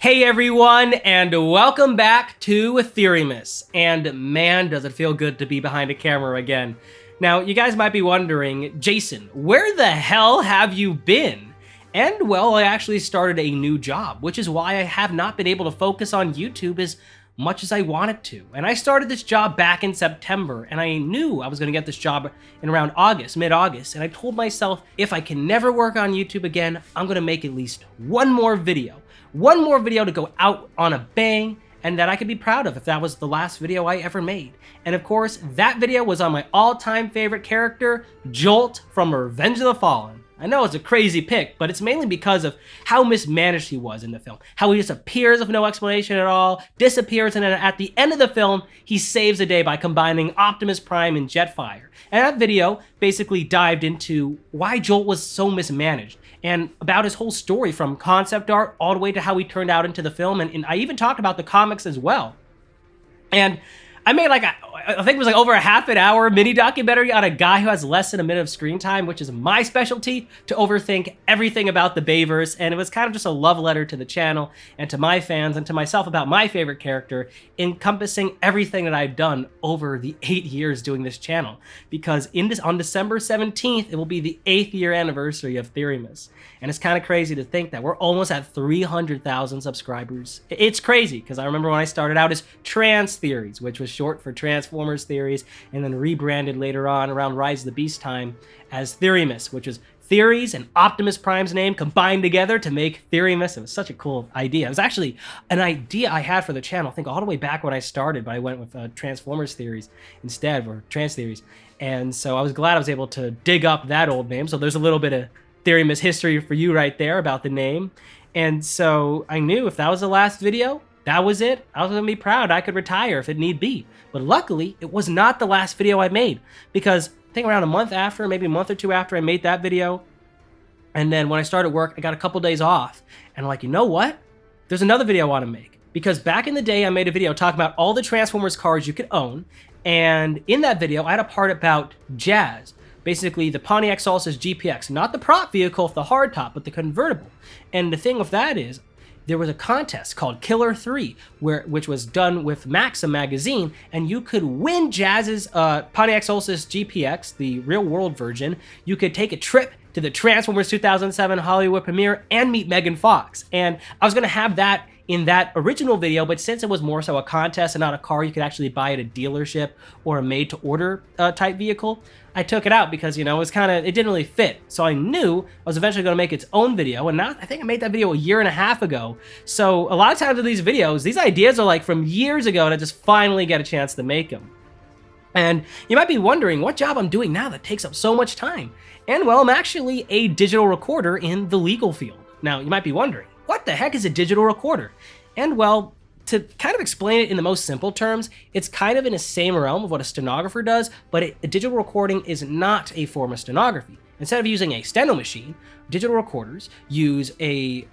Hey everyone, and welcome back to Theorymus. And man, does it feel good to be behind a camera again. Now, you guys might be wondering, Jason, where the hell have you been? And well, I actually started a new job, which is why I have not been able to focus on YouTube as much as I wanted to. And I started this job back in September, and I knew I was going to get this job in around August, mid-August, and I told myself, if I can never work on YouTube again, I'm going to make at least one more video to go out on a bang and that I could be proud of if that was the last video I ever made. And of course, that video was on my all-time favorite character, Jolt from Revenge of the Fallen. I know it's a crazy pick, but it's mainly because of how mismanaged he was in the film. How he just appears with no explanation at all, disappears, and then at the end of the film, he saves the day by combining Optimus Prime and Jetfire. And that video basically dived into why Jolt was so mismanaged and about his whole story from concept art all the way to how he turned out into the film. And I even talked about the comics as well. And I made I think it was over a half an hour mini documentary on a guy who has less than a minute of screen time, which is my specialty, to overthink everything about the Bayverse. And it was kind of just a love letter to the channel and to my fans and to myself about my favorite character, encompassing everything that I've done over the 8 years doing this channel. Because on December 17th, it will be the 8th year anniversary of Theorymus. And it's kind of crazy to think that we're almost at 300,000 subscribers. It's crazy, because I remember when I started out as Trans Theories, which was short for Transformers Theories, and then rebranded later on around Rise of the Beast time as Theorymus, which was Theories and Optimus Prime's name combined together to make Theorymus. It was such a cool idea. It was actually an idea I had for the channel, I think all the way back when I started, but I went with Transformers Theories instead, or Trans Theories. And so I was glad I was able to dig up that old name. So there's a little bit of Theorymus history for you right there about the name. And so I knew if that was the last video, that was it. I was going to be proud. I could retire if it need be. But luckily, it was not the last video I made, because I think around a month after, maybe a month or two after I made that video, and then when I started work, I got a couple days off. And I'm like, you know what? There's another video I want to make. Because back in the day, I made a video talking about all the Transformers cars you could own. And in that video, I had a part about Jazz. Basically, the Pontiac Solstice GPX, not the prop vehicle with the hardtop, but the convertible. And the thing with that is, there was a contest called Killer 3, which was done with Maxim magazine, and you could win Jazz's Pontiac Solstice GPX, the real-world version. You could take a trip to the Transformers 2007 Hollywood premiere and meet Megan Fox. And I was going to have that in that original video, but since it was more so a contest and not a car you could actually buy at a dealership or a made-to-order type vehicle, I took it out because, you know, it didn't really fit. So I knew I was eventually going to make its own video, and now I think I made that video a year and a half ago. So a lot of times with these videos, these ideas are like from years ago, and I just finally get a chance to make them. And you might be wondering what job I'm doing now that takes up so much time. And well, I'm actually a digital recorder in the legal field. Now, you might be wondering, what the heck is a digital recorder? And well, to kind of explain it in the most simple terms, it's kind of in the same realm of what a stenographer does, but a digital recording is not a form of stenography. Instead of using a steno machine, digital recorders use a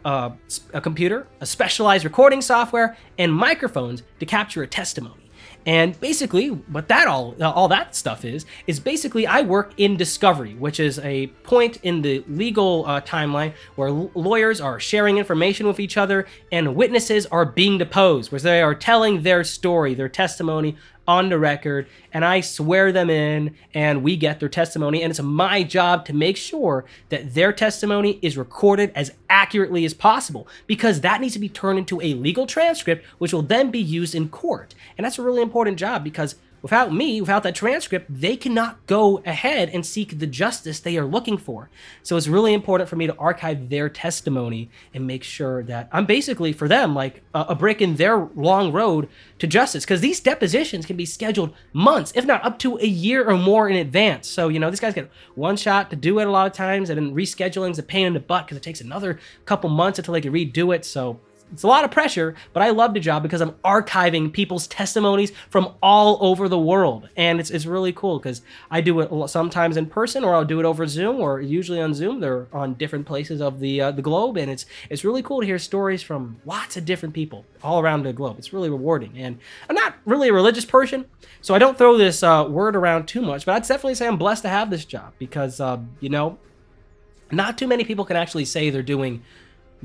computer, a specialized recording software, and microphones to capture a testimony. And basically, what all that stuff is basically I work in discovery, which is a point in the legal timeline where lawyers are sharing information with each other and witnesses are being deposed, where they are telling their story, their testimony on the record, and I swear them in and we get their testimony, and it's my job to make sure that their testimony is recorded as accurately as possible, because that needs to be turned into a legal transcript which will then be used in court. And that's a really important job, because without me, without that transcript, they cannot go ahead and seek the justice they are looking for. So it's really important for me to archive their testimony and make sure that I'm basically, for them, like a brick in their long road to justice. Because these depositions can be scheduled months, if not up to a year or more in advance. So, you know, these guys get one shot to do it a lot of times, and then rescheduling is a pain in the butt because it takes another couple months until they can redo it. So it's a lot of pressure, but I love the job because I'm archiving people's testimonies from all over the world. And it's really cool because I do it sometimes in person, or I'll do it over Zoom, or usually on Zoom. They're on different places of the globe, and it's really cool to hear stories from lots of different people all around the globe. It's really rewarding. And I'm not really a religious person, so I don't throw this word around too much, but I'd definitely say I'm blessed to have this job because, you know, not too many people can actually say they're doing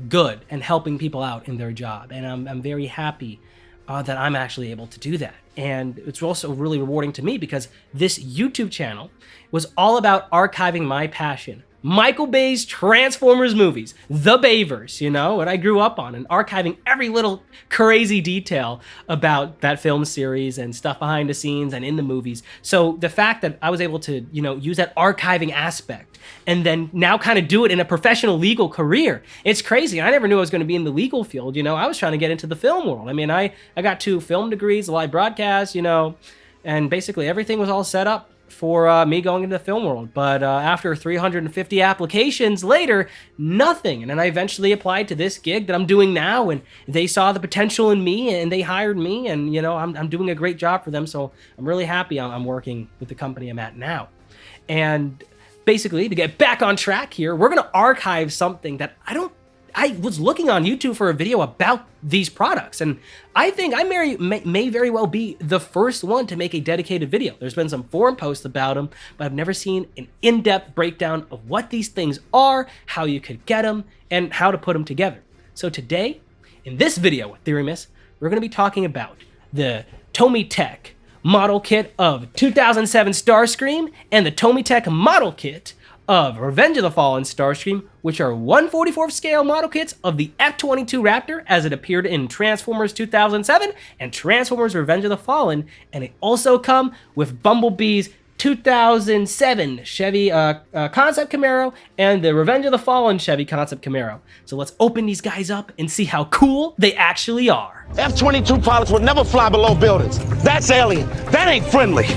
good and helping people out in their job. And I'm very happy that I'm actually able to do that. And it's also really rewarding to me because this YouTube channel was all about archiving my passion. Michael Bay's Transformers movies, the Bayverse, you know, what I grew up on, and archiving every little crazy detail about that film series and stuff behind the scenes and in the movies. So the fact that I was able to, you know, use that archiving aspect and then now kind of do it in a professional legal career, it's crazy. I never knew I was going to be in the legal field, you know. I was trying to get into the film world. I mean, I got 2 film degrees, live broadcast, you know, and basically everything was all set up for me going into the film world. But after 350 applications later, nothing. And then I eventually applied to this gig that I'm doing now, and they saw the potential in me and they hired me, and you know, I'm doing a great job for them. So I'm really happy I'm working with the company I'm at now. And basically, to get back on track here, we're gonna archive something that I was looking on YouTube for a video about these products, and I think I may very well be the first one to make a dedicated video. There's been some forum posts about them, but I've never seen an in-depth breakdown of what these things are, how you could get them, and how to put them together. So today, in this video with Theorymus, we're going to be talking about the Tomytec model kit of 2007 Starscream and the Tomytec model kit of Revenge of the Fallen Starscream, which are 1/44th scale model kits of the F-22 Raptor as it appeared in Transformers 2007 and Transformers Revenge of the Fallen, and it also come with Bumblebee's 2007 Chevy Concept Camaro and the Revenge of the Fallen Chevy Concept Camaro. So let's open these guys up and see how cool they actually are. F-22 pilots would never fly below buildings. That's alien. That ain't friendly.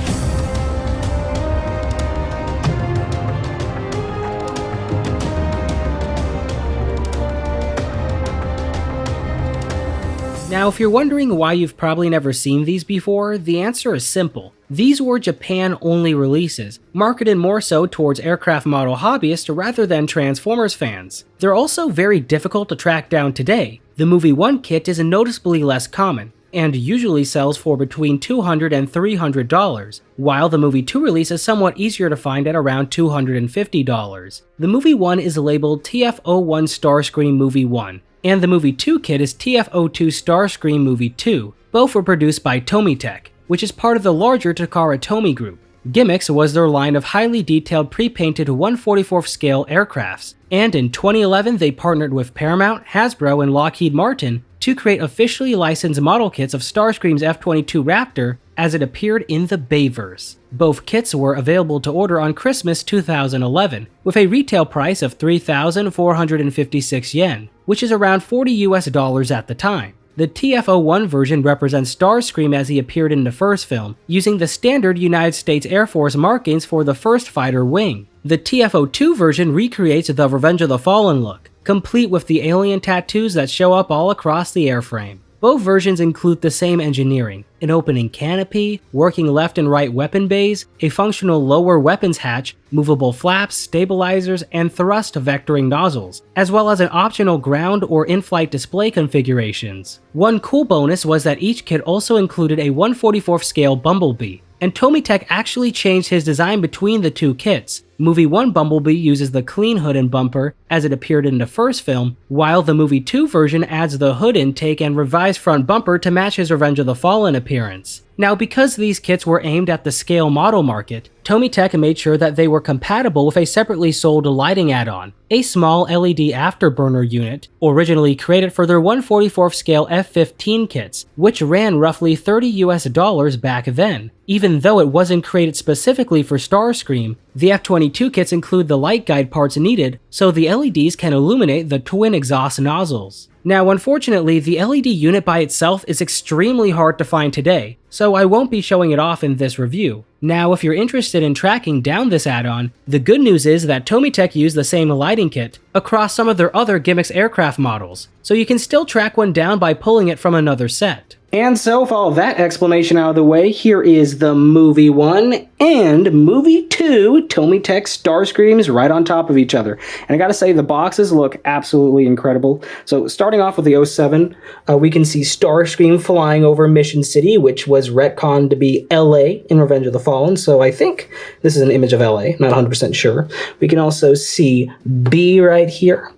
Now, if you're wondering why you've probably never seen these before, the answer is simple. These were Japan-only releases, marketed more so towards aircraft model hobbyists rather than Transformers fans. They're also very difficult to track down today. The Movie 1 kit is noticeably less common, and usually sells for between $200 and $300, while the Movie 2 release is somewhat easier to find at around $250. The Movie 1 is labeled TF01 Starscream Movie 1, and the Movie 2 kit is TF02 Starscream Movie 2. Both were produced by Tomytec, which is part of the larger Takara Tomy group. GiMIX was their line of highly detailed pre-painted 1/44th scale aircrafts, and in 2011 they partnered with Paramount, Hasbro, and Lockheed Martin to create officially licensed model kits of Starscream's F-22 Raptor as it appeared in the Bayverse. Both kits were available to order on Christmas 2011, with a retail price of 3,456 yen, which is around $40 at the time. The TF01 version represents Starscream as he appeared in the first film, using the standard United States Air Force markings for the first fighter wing. The TF02 version recreates the Revenge of the Fallen look, complete with the alien tattoos that show up all across the airframe. Both versions include the same engineering, an opening canopy, working left and right weapon bays, a functional lower weapons hatch, movable flaps, stabilizers, and thrust vectoring nozzles, as well as an optional ground or in-flight display configurations. One cool bonus was that each kit also included a 1/44th scale Bumblebee, and Tomytec actually changed his design between the two kits. Movie 1 Bumblebee uses the clean hood and bumper as it appeared in the first film, while the Movie 2 version adds the hood intake and revised front bumper to match his Revenge of the Fallen appearance. Now, because these kits were aimed at the scale model market, Tomytec made sure that they were compatible with a separately sold lighting add-on, a small LED afterburner unit, originally created for their 1/44th scale F-15 kits, which ran roughly $30 back then. Even though it wasn't created specifically for Starscream, the F-22 kits include the light guide parts needed, so the LEDs can illuminate the twin exhaust nozzles. Now, unfortunately, the LED unit by itself is extremely hard to find today, so I won't be showing it off in this review. Now, if you're interested in tracking down this add-on, the good news is that Tomytec used the same lighting kit across some of their other GiMIX aircraft models, so you can still track one down by pulling it from another set. And so, with all that explanation out of the way, here is the Movie 1 and Movie 2 Tomytec Starscreams right on top of each other. And I gotta say, the boxes look absolutely incredible. So, starting off with the 07, we can see Starscream flying over Mission City, which was retconned to be LA in Revenge of the Fallen. So, I think this is an image of LA, not 100% sure. We can also see B right here.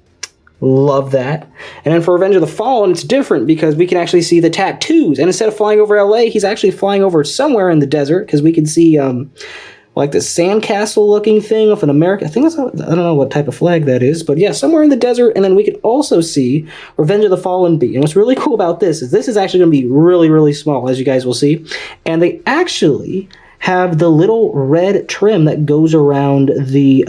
Love that. And then for Revenge of the Fallen, it's different because we can actually see the tattoos. And instead of flying over LA, he's actually flying over somewhere in the desert because we can see like this sandcastle looking thing of an American. I think that's, I don't know what type of flag that is, but yeah, somewhere in the desert. And then we can also see Revenge of the Fallen B. And what's really cool about this is actually going to be really, really small, as you guys will see. And they actually have the little red trim that goes around the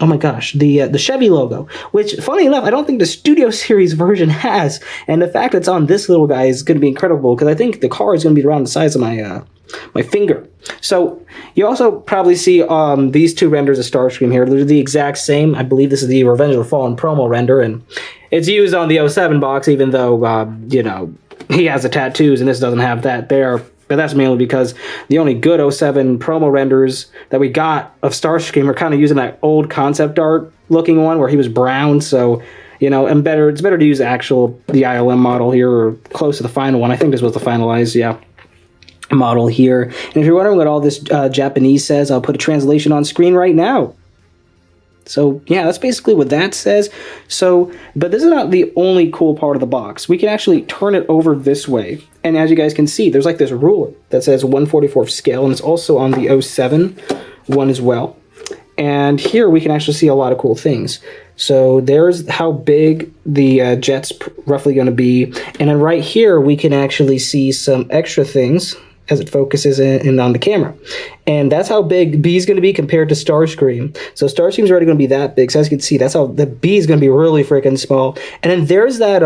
oh my gosh, the Chevy logo, which, funny enough, I don't think the Studio Series version has. And the fact that it's on this little guy is going to be incredible because I think the car is going to be around the size of my finger. So you also probably see these two renders of Starscream here. They're the exact same. I believe this is the Revenge of the Fallen promo render, and it's used on the 07 box, even though, you know, he has the tattoos and this doesn't have that there. But that's mainly because the only good 07 promo renders that we got of Starscream are kind of using that old concept art looking one where he was brown. So, you know, and it's better to use the ILM model here or close to the final one. I think this was the finalized, model here. And if you're wondering what all this Japanese says, I'll put a translation on screen right now. So, yeah, that's basically what that says. So, but this is not the only cool part of the box. We can actually turn it over this way. And as you guys can see, there's like this ruler that says 1/44 scale, and it's also on the 07 one as well. And here we can actually see a lot of cool things. So there's how big the jet's roughly going to be. And then right here, we can actually see some extra things as it focuses in on the camera. And that's how big B is going to be compared to Starscream. So Starscream's already going to be that big. So as you can see, that's how the B is going to be really freaking small. And then there's that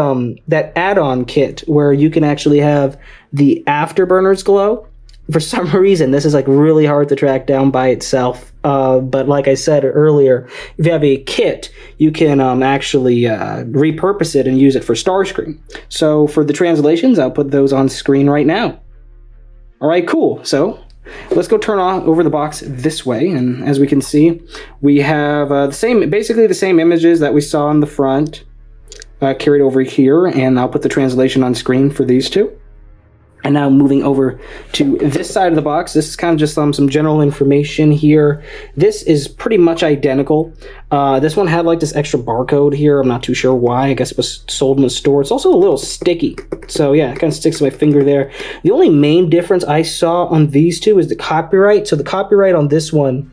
that add-on kit where you can actually have the afterburners glow. For some reason, this is like really hard to track down by itself. But like I said earlier, if you have a kit, you can actually repurpose it and use it for Starscream. So for the translations, I'll put those on screen right now. All right, cool. So let's go turn over the box this way. And as we can see, we have basically the same images that we saw in the front carried over here. And I'll put the translation on screen for these two. And now moving over to this side of the box, this is kind of just some general information here. This is pretty much identical. This one had like this extra barcode here. I'm not too sure why. I guess it was sold in the store. It's also a little sticky. So yeah, it kind of sticks to my finger there. The only main difference I saw on these two is the copyright. So the copyright on this one,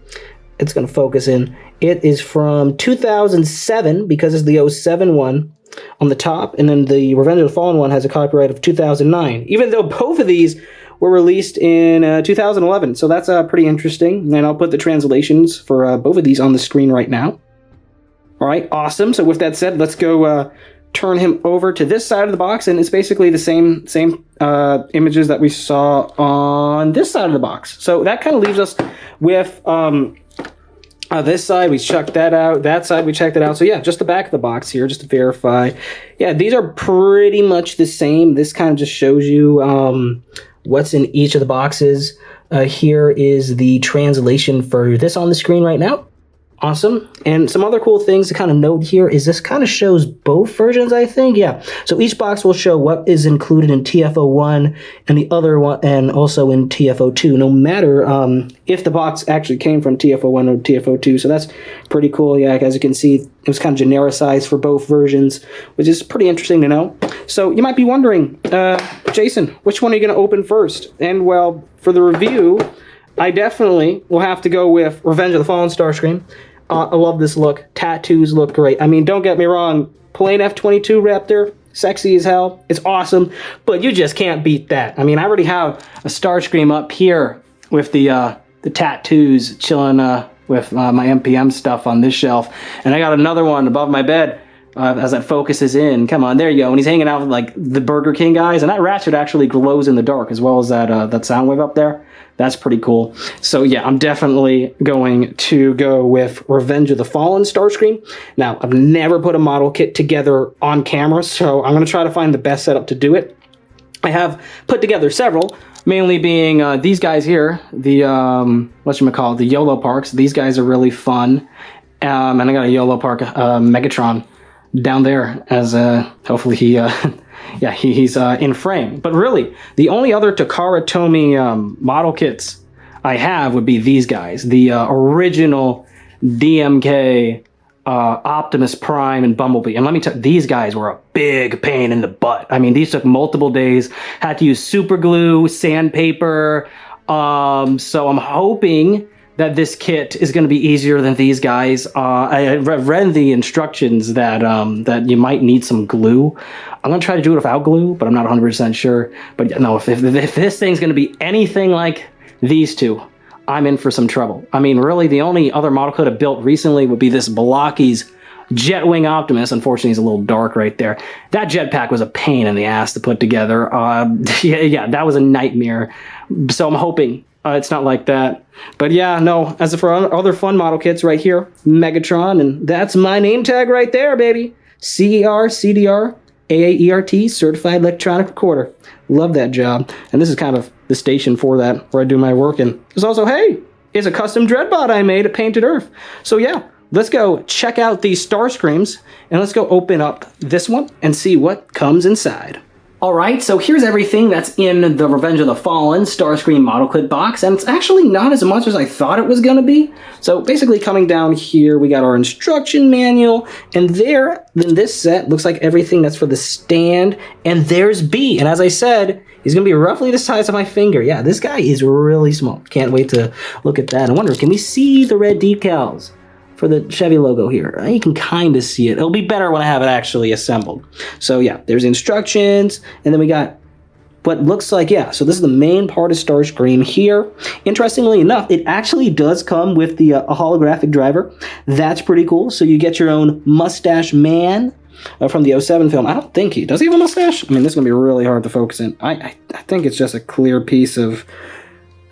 it's going to focus in. It is from 2007 because it's the 07 one on the top, and then the Revenge of the Fallen one has a copyright of 2009, even though both of these were released in 2011. So that's pretty interesting, and I'll put the translations for both of these on the screen right now. All right, awesome. So with that said, let's go turn him over to this side of the box, and it's basically the same images that we saw on this side of the box. So that kind of leaves us with this side, we checked that out. That side, we checked it out. So yeah, just the back of the box here, just to verify. Yeah, these are pretty much the same. This kind of just shows you what's in each of the boxes. Here is the translation for this on the screen right now. Awesome. And some other cool things to kind of note here is this kind of shows both versions, I think. Yeah. So each box will show what is included in TF01 and the other one, and also in TF02, no matter if the box actually came from TF01 or TF02. So that's pretty cool. Yeah, as you can see, it was kind of genericized for both versions, which is pretty interesting to know. So you might be wondering, Jason, which one are you going to open first? And well, for the review, I definitely will have to go with Revenge of the Fallen Starscream. I love this look. Tattoos look great. I mean, don't get me wrong. Plain F-22 Raptor, sexy as hell. It's awesome, but you just can't beat that. I mean, I already have a Starscream up here with the tattoos chilling with my MPM stuff on this shelf, and I got another one above my bed as that focuses in. Come on, there you go. And he's hanging out with like the Burger King guys, and that Ratchet actually glows in the dark as well as that Soundwave up there. That's pretty cool. So yeah, I'm definitely going to go with Revenge of the Fallen Starscream. Now, I've never put a model kit together on camera, so I'm going to try to find the best setup to do it. I have put together several, mainly being these guys here, the, whatchamacallit, the YOLO Parks. These guys are really fun. And I got a YOLO Park Megatron down there as hopefully he... yeah, he's in frame. But really, the only other Takara Tomy model kits I have would be these guys. The original DMK Optimus Prime and Bumblebee. And let me tell you, these guys were a big pain in the butt. I mean, these took multiple days. Had to use super glue, sandpaper. So I'm hoping that this kit is going to be easier than these guys. I read the instructions that that you might need some glue. I'm going to try to do it without glue, but I'm not 100% sure. But no, if this thing's going to be anything like these two, I'm in for some trouble. I mean, really, the only other model could have built recently would be this Blockie's Jetwing Optimus. Unfortunately, he's a little dark right there. That jetpack was a pain in the ass to put together. Yeah, that was a nightmare. So I'm hoping it's not like that. But yeah, no, as for other fun model kits right here, Megatron, and that's my name tag right there, baby. CER, CDR, AAERT, Certified Electronic Recorder. Love that job. And this is kind of the station for that, where I do my work. And there's also, hey, it's a custom Dreadbot I made at Painted Earth. So yeah, let's go check out these Starscreams, and let's go open up this one and see what comes inside. Alright, so here's everything that's in the Revenge of the Fallen Starscream model kit box, and it's actually not as much as I thought it was going to be. So basically coming down here, we got our instruction manual, and there, in this set, looks like everything that's for the stand, and there's B. And as I said, he's going to be roughly the size of my finger. Yeah, this guy is really small. Can't wait to look at that. I wonder, can we see the red decals for the Chevy logo here? You can kind of see it. It'll be better when I have it actually assembled. So yeah, there's instructions, and then we got what looks like, yeah, so this is the main part of Starscream here. Interestingly enough, it actually does come with the a holographic driver. That's pretty cool. So you get your own Mustache Man from the 07 film. I don't think does he have a mustache? I mean, this is going to be really hard to focus in. I think it's just a clear piece of,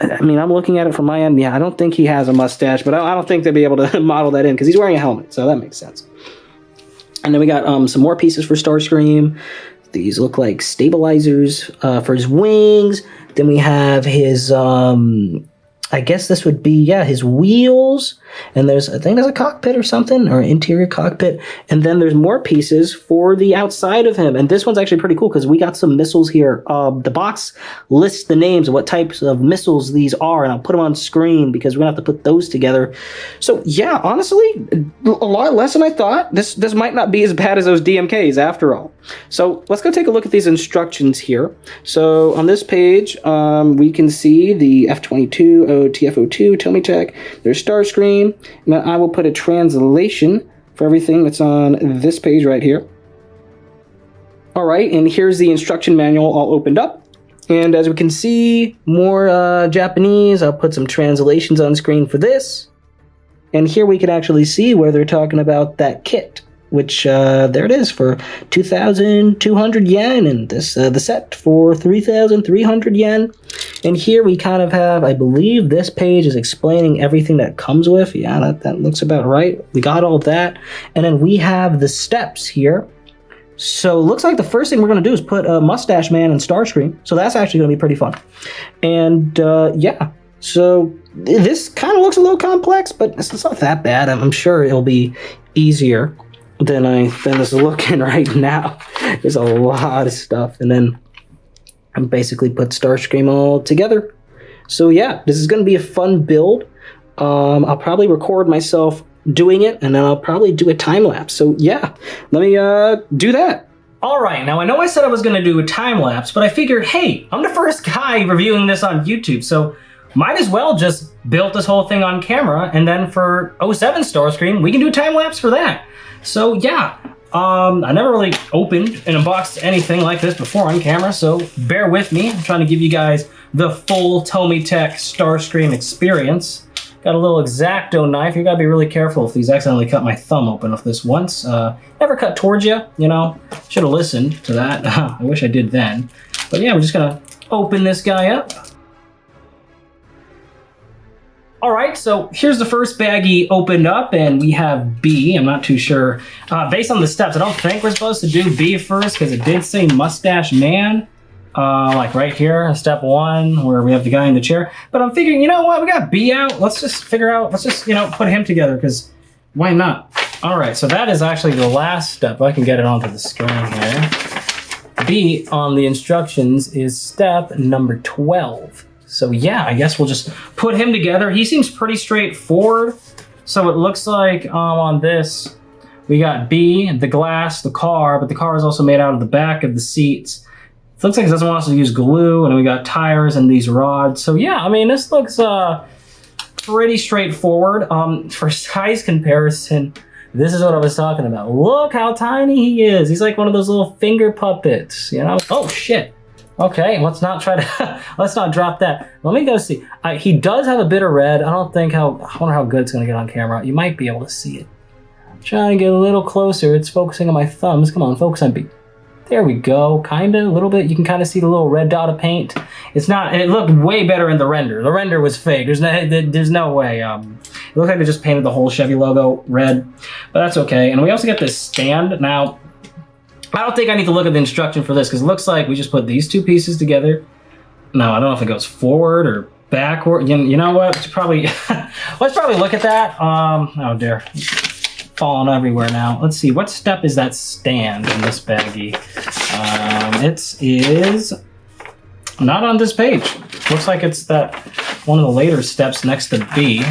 I mean, I'm looking at it from my end. Yeah, I don't think he has a mustache, but I don't think they'll be able to model that in because he's wearing a helmet, so that makes sense. And then we got some more pieces for Starscream. These look like stabilizers for his wings. Then we have his, I guess this would be, yeah, his wheels. And I think there's a cockpit or something, or interior cockpit. And then there's more pieces for the outside of him. And this one's actually pretty cool because we got some missiles here. The box lists the names of what types of missiles these are, and I'll put them on screen because we're going to have to put those together. So yeah, honestly, a lot less than I thought. This might not be as bad as those DMKs after all. So let's go take a look at these instructions here. So on this page, we can see the F-22 TF02 Tomytec. There's Starscream. Now I will put a translation for everything that's on this page right here. All right, and here's the instruction manual all opened up. And as we can see, more Japanese. I'll put some translations on screen for this. And here we can actually see where they're talking about that kit, which there it is for 2,200 yen, and this the set for 3,300 yen. And here we kind of have, I believe this page is explaining everything that comes with. Yeah, that looks about right. We got all that. And then we have the steps here. So it looks like the first thing we're going to do is put a Mustache Man and Starscream. So that's actually going to be pretty fun. And yeah, so this kind of looks a little complex, but it's not that bad. I'm sure it'll be easier than this is looking right now. There's a lot of stuff. And then I basically put Starscream all together. So yeah, this is going to be a fun build. I'll probably record myself doing it, and then I'll probably do a time lapse. So yeah, let me do that. All right, now I know I said I was going to do a time lapse, but I figured, hey, I'm the first guy reviewing this on YouTube, so might as well just build this whole thing on camera, and then for 07 Starscream, we can do a time lapse for that. So yeah, I never really opened and unboxed anything like this before on camera, so bear with me. I'm trying to give you guys the full Tomytec Starscream experience. Got a little X-Acto knife. You gotta be really careful if these accidentally cut my thumb open with this once. Never cut towards you, you know. Should have listened to that. I wish I did then. But yeah, we're just gonna open this guy up. All right, so here's the first baggie opened up, and we have B. I'm not too sure. Based on the steps, I don't think we're supposed to do B first because it did say Mustache Man. Like right here, step 1, where we have the guy in the chair. But I'm figuring, you know what, we got B out. Let's just you know, put him together, because why not? All right, so that is actually the last step. I can get it onto the screen here. B on the instructions is step number 12. So yeah, I guess we'll just put him together. He seems pretty straightforward. So it looks like on this, We got B, the glass, the car, but the car is also made out of the back of the seats. It looks like it doesn't want us to use glue, and we got tires and these rods. So yeah, I mean, this looks pretty straightforward. For size comparison, this is what I was talking about. Look how tiny he is. He's like one of those little finger puppets, you know? Oh shit. Okay, let's not try to, let's not drop that. Let me go see. He does have a bit of red. I wonder how good it's gonna get on camera. You might be able to see it. Trying to get a little closer. It's focusing on my thumbs. Come on, focus on B. There we go, kinda, a little bit. You can kind of see the little red dot of paint. It's not, it looked way better in the render. The render was fake. There's no way. It looked like they just painted the whole Chevy logo red, but that's okay. And we also get this stand. Now, I don't think I need to look at the instruction for this because it looks like we just put these two pieces together. No, I don't know if it goes forward or backward. You know what? Let's probably look at that. Oh dear. Falling everywhere now. Let's see, what step is that stand in this baggie? It is not on this page. Looks like it's that one of the later steps next to B.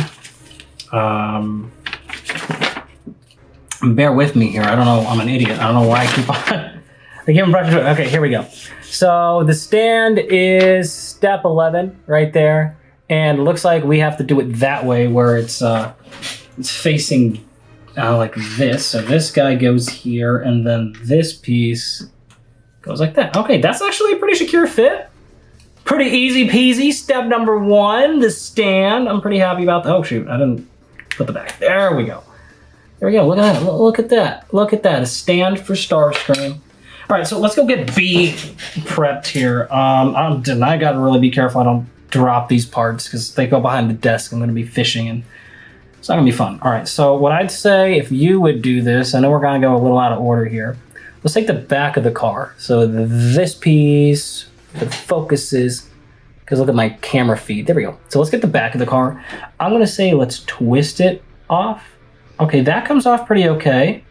Bear with me here. I don't know. I'm an idiot. I don't know why I keep on. Okay, here we go. So the stand is step 11 right there, and it looks like we have to do it that way, where it's facing like this. So this guy goes here, and then this piece goes like that. Okay, that's actually a pretty secure fit. Pretty easy peasy. Step number 1, the stand. I'm pretty happy about that. Oh shoot, I didn't put the back. There we go. There we go. Look at that. Look at that. Look at that. A stand for Starscream. All right, so let's go get B prepped here. I gotta really be careful I don't drop these parts because they go behind the desk. I'm gonna be fishing and it's not gonna be fun. All right, so what I'd say if you would do this, I know we're gonna go a little out of order here. Let's take the back of the car. So this piece, the focuses, because look at my camera feed. There we go. So let's get the back of the car. I'm gonna say let's twist it off. Okay, that comes off pretty okay.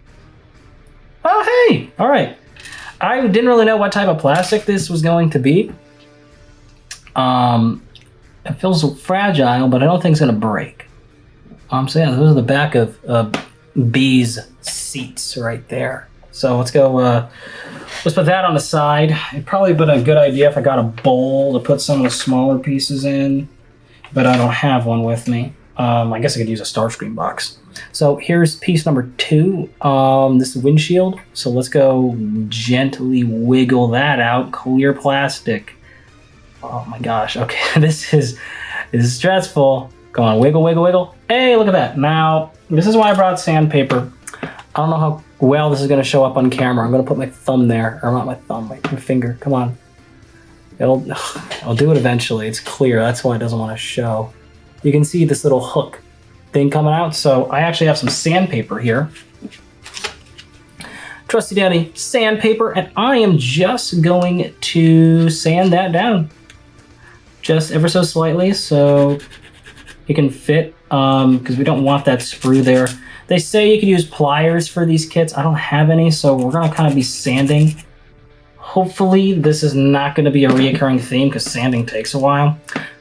Oh, hey, all right. I didn't really know what type of plastic this was going to be. It feels fragile, but I don't think it's gonna break. So yeah, those are the back of B's seats right there. So let's go, let's put that on the side. It'd probably been a good idea if I got a bowl to put some of the smaller pieces in, but I don't have one with me. I guess I could use a Starscream box. So here's piece number 2, this windshield. So let's go gently wiggle that out, clear plastic. Oh my gosh, okay, this is stressful. Go on, wiggle, wiggle, wiggle. Hey, look at that. Now, this is why I brought sandpaper. I don't know how well this is gonna show up on camera. I'm gonna put my thumb there, or not my thumb, my finger, come on. I'll do it eventually, it's clear, that's why it doesn't wanna show. You can see this little hook thing coming out, so I actually have some sandpaper here. Trusty Daddy sandpaper, and I am just going to sand that down. Just ever so slightly, so it can fit, because we don't want that sprue there. They say you could use pliers for these kits. I don't have any, so we're gonna kind of be sanding. Hopefully this is not gonna be a reoccurring theme because sanding takes a while.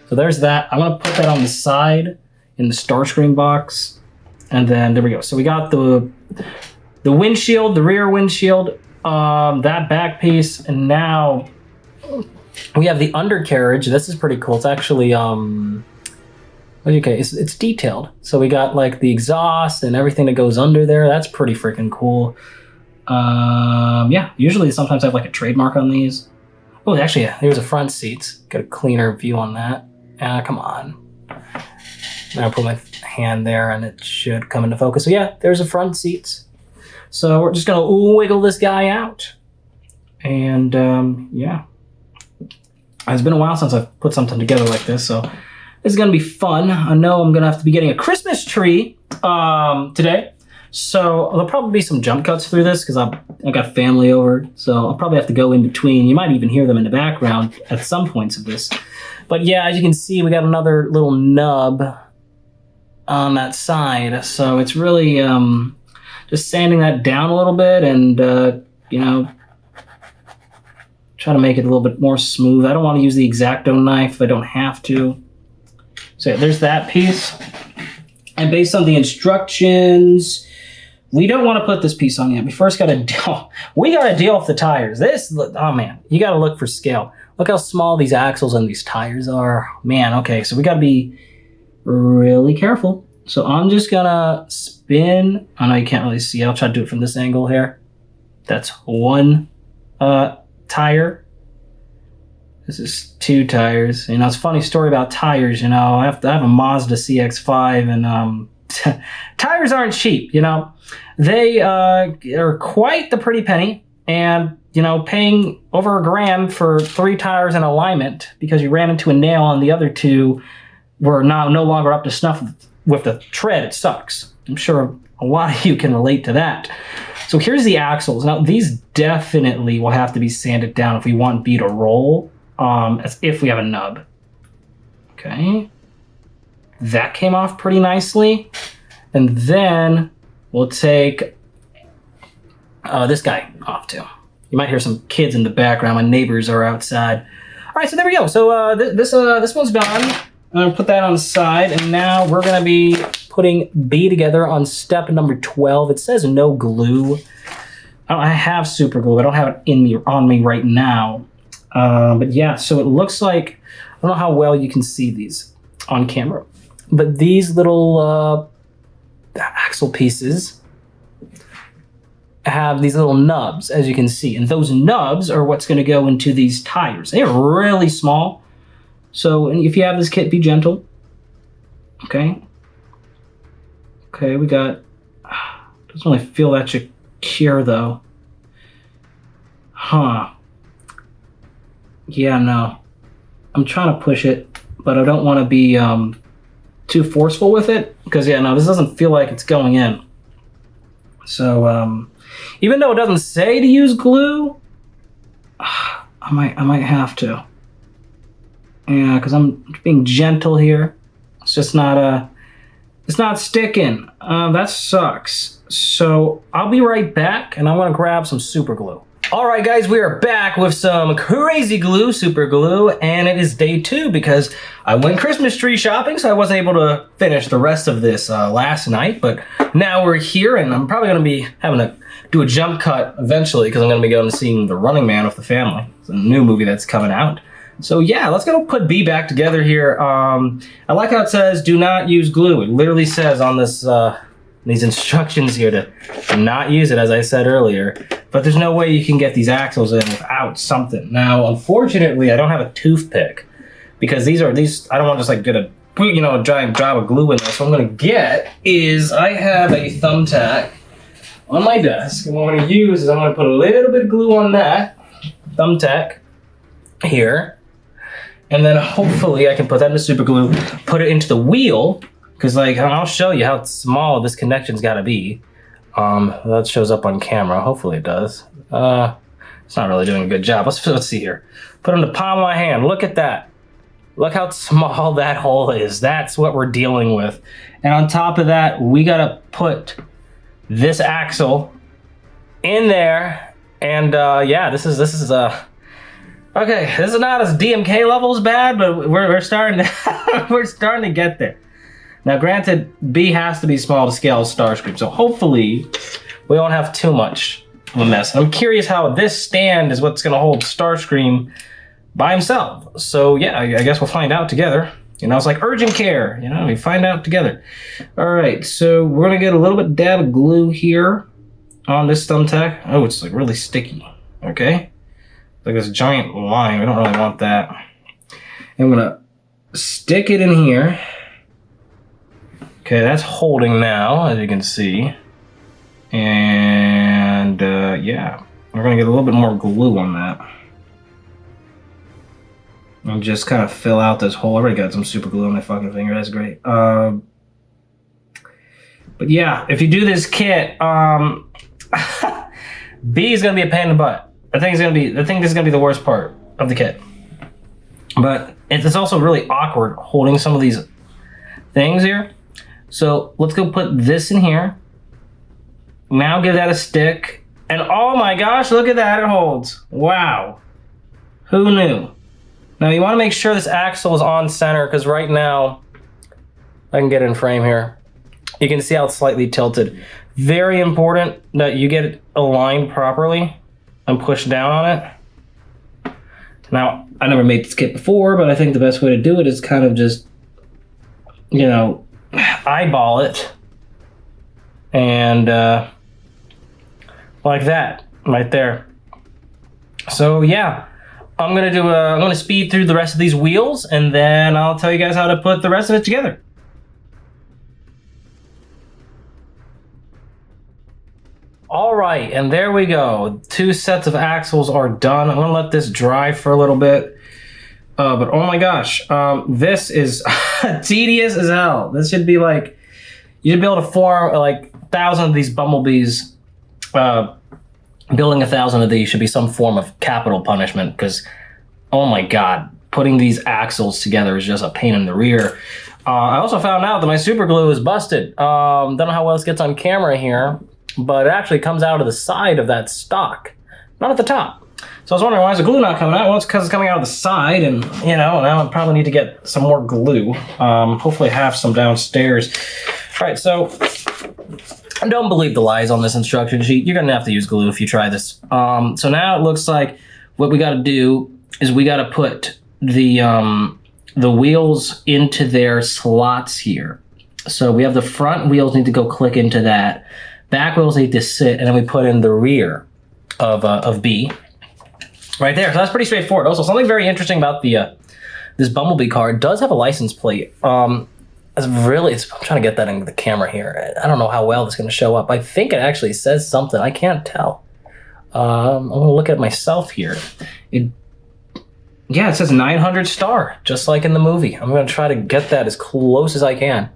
So there's that. I'm gonna put that on the side in the Starscream box. And then there we go. So we got the windshield, the rear windshield, that back piece, and now we have the undercarriage. This is pretty cool. It's actually okay, it's detailed. So we got like the exhaust and everything that goes under there. That's pretty freaking cool. Yeah, usually sometimes I have like a trademark on these. Oh, actually, yeah, there's a front seats. Got a cleaner view on that. Come on. Now I put my hand there and it should come into focus. So yeah, there's the front seats. So we're just gonna wiggle this guy out. And yeah. It's been a while since I've put something together like this, so it's gonna be fun. I know I'm gonna have to be getting a Christmas tree today. So there'll probably be some jump cuts through this because I got family over. So I'll probably have to go in between. You might even hear them in the background at some points of this. But yeah, as you can see, we got another little nub on that side. So it's really just sanding that down a little bit and, you know, try to make it a little bit more smooth. I don't want to use the X-Acto knife if I don't have to. So yeah, there's that piece. And based on the instructions, we don't want to put this piece on yet. We first got to deal. We got to deal with the tires. This, oh man, you got to look for scale. Look how small these axles and these tires are. Man, okay, so we got to be really careful. So I'm just gonna spin. I know you can't really see. I'll try to do it from this angle here. That's one tire. This is 2 tires. You know, it's a funny story about tires. You know, I have a Mazda CX-5, and tires aren't cheap. You know, they are quite the pretty penny, and you know, paying over $1,000 for 3 tires and alignment because you ran into a nail and the other 2 were now no longer up to snuff with the tread. It sucks. I'm sure a lot of you can relate to that. So here's the axles. Now these definitely will have to be sanded down if we want B to roll. As if we have a nub. Okay. That came off pretty nicely. And then we'll take this guy off too. You might hear some kids in the background. My neighbors are outside. All right, so there we go. So this one's done. I'm gonna put that on the side, and now we're gonna be putting B together on step number 12. It says no glue. I have super glue. I don't have it on me right now. But yeah, so it looks like, I don't know how well you can see these on camera, but these little axle pieces have these little nubs, as you can see, and those nubs are what's going to go into these tires. They're really small, so if you have this kit, be gentle. Okay, we got, doesn't really feel that secure though. Huh. Yeah, no. I'm trying to push it, but I don't want to be too forceful with it, because yeah, no, this doesn't feel like it's going in. So even though it doesn't say to use glue, I might have to. Yeah, because I'm being gentle here. It's just not it's not sticking. That sucks. So I'll be right back, and I want to grab some super glue. Alright guys, we are back with some crazy glue, super glue, and it is day 2 because I went Christmas tree shopping, so I wasn't able to finish the rest of this last night, but now we're here, and I'm probably going to be having to do a jump cut eventually because I'm going to be going to seeing The Running Man with the family. It's a new movie that's coming out. So yeah, let's go put B back together here. I like how it says, do not use glue. It literally says on this these instructions here to not use it, as I said earlier. But there's no way you can get these axles in without something. Now, unfortunately, I don't have a toothpick because these I don't want to just like get a giant job of glue in there. So what I'm gonna get is I have a thumbtack on my desk, and what I'm gonna use is I'm gonna put a little bit of glue on that thumbtack here, and then hopefully I can put that into super glue, put it into the wheel, because like I'll show you how small this connection's got to be. That shows up on camera. Hopefully it does. It's not really doing a good job. Let's see here. Put it in the palm of my hand. Look at that. Look how small that hole is. That's what we're dealing with. And on top of that, we gotta put this axle in there. And yeah, this is okay. This is not as DMK levels bad, but we're starting to we're starting to get there. Now, granted, B has to be small to scale Starscream, so hopefully we won't have too much of a mess. I'm curious how this stand is what's going to hold Starscream by himself. So yeah, I guess we'll find out together. You know, it's like urgent care. You know, we find out together. All right, so we're going to get a little bit dab of glue here on this thumbtack. Oh, it's like really sticky. Okay, like this giant line. We don't really want that. And I'm going to stick it in here. Okay, that's holding now, as you can see. And yeah, we're gonna get a little bit more glue on that. And just kind of fill out this hole. I already got some super glue on my fucking finger, that's great. But yeah, if you do this kit, B is gonna be a pain in the butt. I think this is gonna be the worst part of the kit. But it's also really awkward holding some of these things here. So let's go put this in here. Now give that a stick. And oh my gosh, look at that, it holds. Wow. Who knew? Now you want to make sure this axle is on center, because right now, I can get in frame here. You can see how it's slightly tilted. Very important that you get it aligned properly and push down on it. Now, I never made this kit before, but I think the best way to do it is kind of just, you know, eyeball it. And like that, right there. So yeah, I'm gonna speed through the rest of these wheels, and then I'll tell you guys how to put the rest of it together. All right, and there we go. 2 sets of axles are done. I'm gonna let this dry for a little bit. But oh my gosh, this is tedious as hell. This should be like, you should be able to form like 1,000 of these Bumblebees. Building 1,000 of these should be some form of capital punishment, because, oh my god, putting these axles together is just a pain in the rear. I also found out that my super glue is busted. Don't know how well this gets on camera here, but it actually comes out of the side of that stock, not at the top. So I was wondering, why is the glue not coming out? Well, it's because it's coming out of the side, and, you know, now I probably need to get some more glue. Hopefully I have some downstairs. All right, so don't believe the lies on this instruction sheet. You're gonna have to use glue if you try this. So now it looks like what we gotta do is we gotta put the wheels into their slots here. So we have the front wheels need to go click into that. Back wheels need to sit, and then we put in the rear of B. Right there, so that's pretty straightforward. Also, something very interesting about the this Bumblebee car, it does have a license plate. I'm trying to get that into the camera here. I don't know how well this is going to show up. I think it actually says something. I can't tell. I'm going to look at it myself here. Yeah, it says 900 star, just like in the movie. I'm going to try to get that as close as I can,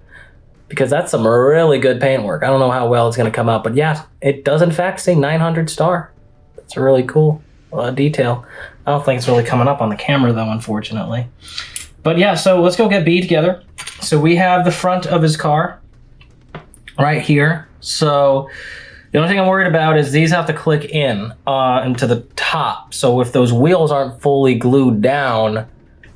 because that's some really good paintwork. I don't know how well it's going to come out, but yeah, it does in fact say 900 star. That's a really cool detail. I don't think it's really coming up on the camera though, unfortunately. But yeah, so let's go get B together. So we have the front of his car right here. So the only thing I'm worried about is these have to click in into the top. So if those wheels aren't fully glued down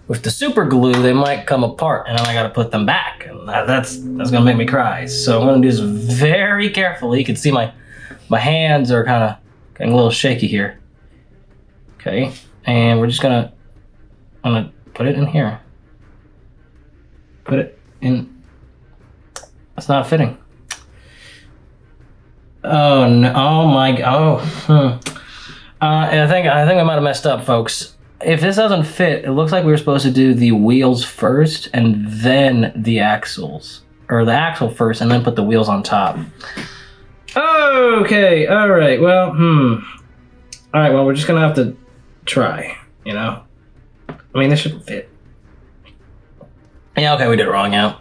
with the super glue, they might come apart, and then I gotta put them back. And that's gonna make me cry. So I'm gonna do this very carefully. You can see my hands are kind of getting a little shaky here. Okay, and we're just I'm gonna put it in here. Put it in. It's not fitting. Oh no! Oh my! Oh. And I think I might have messed up, folks. If this doesn't fit, it looks like we were supposed to do the wheels first and then the axles, or the axle first and then put the wheels on top. Okay. All right. Well. All right. Well, we're just gonna have to try. You know. I mean, this should fit. Yeah, okay, we did it wrong, yeah.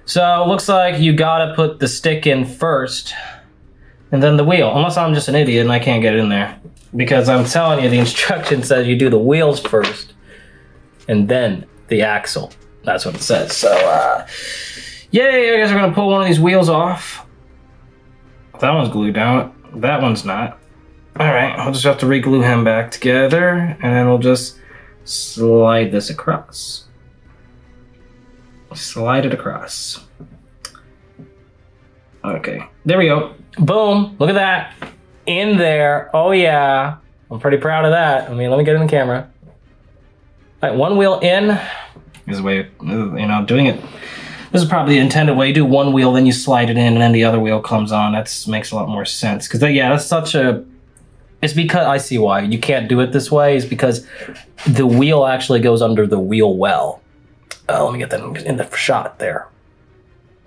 So, looks like you gotta put the stick in first, and then the wheel. Unless I'm just an idiot and I can't get it in there. Because I'm telling you, the instruction says you do the wheels first, and then the axle. That's what it says. So, yay, I guess we're gonna pull one of these wheels off. That one's glued down. That one's not. Alright, I'll just have to re-glue him back together, and then we'll just slide this across. Slide it across. Okay, there we go. Boom, look at that. In there, oh yeah. I'm pretty proud of that. I mean, let me get it in the camera. All right, one wheel in. This is the way, you know, doing it. This is probably the intended way. You do one wheel, then you slide it in, and then the other wheel comes on. That makes a lot more sense. Because, yeah, that's such a... It's because, I see why you can't do it this way, is because the wheel actually goes under the wheel well. Let me get that in the shot there.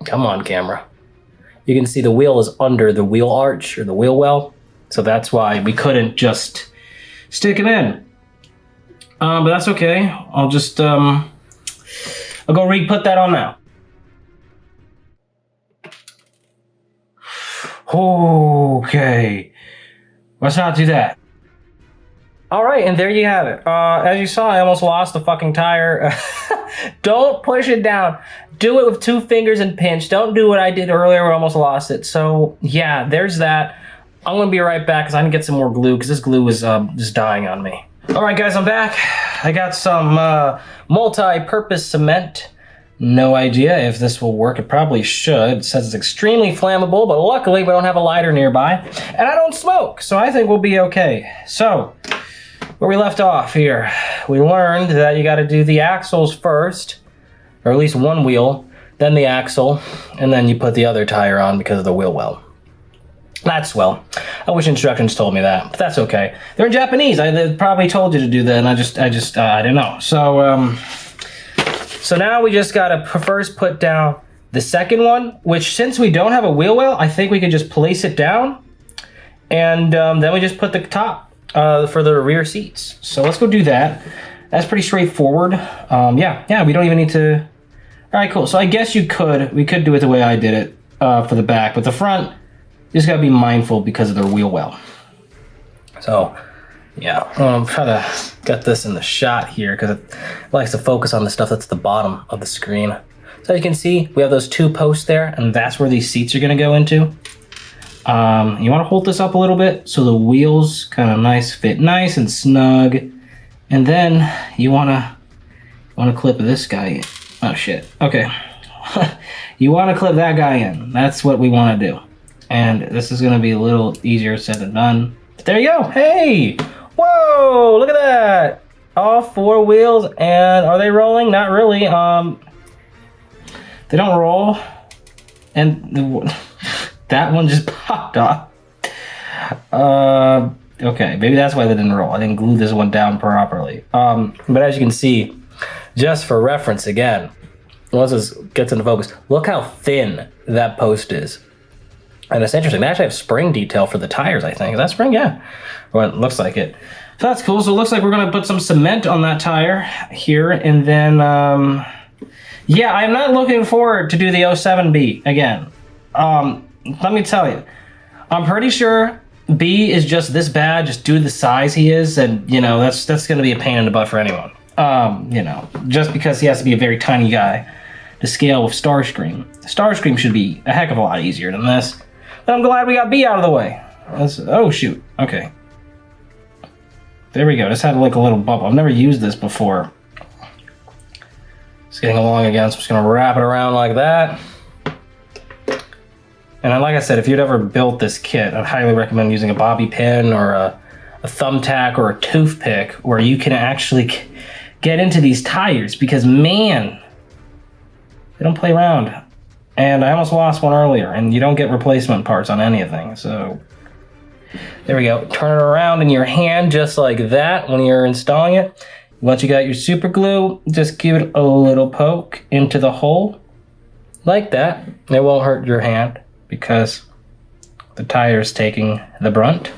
Come on, camera. You can see the wheel is under the wheel arch or the wheel well. So that's why we couldn't just stick it in. But that's okay. I'll just, I'll go re-put that on now. Okay. Let's not do that. All right, and there you have it. As you saw, I almost lost the fucking tire. Don't push it down. Do it with 2 fingers and pinch. Don't do what I did earlier where I almost lost it. So, yeah, there's that. I'm going to be right back because I can get some more glue because this glue is just dying on me. All right, guys, I'm back. I got some multi-purpose cement. No idea if this will work. It probably should. It says it's extremely flammable, but luckily we don't have a lighter nearby. And I don't smoke, so I think we'll be okay. So, where we left off here, we learned that you got to do the axles first, or at least one wheel, then the axle, and then you put the other tire on because of the wheel well. That's swell. I wish instructions told me that, but that's okay. They're in Japanese. They probably told you to do that, and I didn't know. So now we just gotta first put down the second one, which since we don't have a wheel well, I think we could just place it down, and then we just put the top for the rear seats. So let's go do that. That's pretty straightforward. Yeah, we don't even need to. All right, cool. So I guess we could do it the way I did it for the back, but the front, you just gotta be mindful because of their wheel well. So yeah, I'm trying to get this in the shot here because it likes to focus on the stuff that's at the bottom of the screen. So you can see we have those two posts there, and that's where these seats are gonna go into. You wanna hold this up a little bit so the wheels kind of fit nice and snug. And then you wanna clip this guy in. Oh shit, okay. You wanna clip that guy in. That's what we wanna do. And this is gonna be a little easier said than done. But there you go, hey! Whoa, look at that! All four wheels, and are they rolling? Not really. They don't roll. And that one just popped off. Okay, maybe that's why they didn't roll. I didn't glue this one down properly. But as you can see, just for reference again, once this gets into focus, look how thin that post is. And it's interesting, they actually have spring detail for the tires, I think. Is that spring? Yeah. Well, it looks like it. So that's cool. So it looks like we're gonna put some cement on that tire here, and then, yeah, I'm not looking forward to do the 07B again. Let me tell you, I'm pretty sure B is just this bad, just due to the size he is, and, you know, that's gonna be a pain in the butt for anyone. You know, just because he has to be a very tiny guy to scale with Starscream. Starscream should be a heck of a lot easier than this. But I'm glad we got B out of the way. Oh, shoot. Okay. There we go. Just had like a little bubble. I've never used this before. It's getting along again, so I'm just going to wrap it around like that. And like I said, if you'd ever built this kit, I'd highly recommend using a bobby pin or a thumbtack or a toothpick where you can actually get into these tires because, man, they don't play around. And I almost lost one earlier, and you don't get replacement parts on anything, so there we go. Turn it around in your hand just like that when you're installing it. Once you got your super glue, just give it a little poke into the hole like that. It won't hurt your hand because the tire is taking the brunt.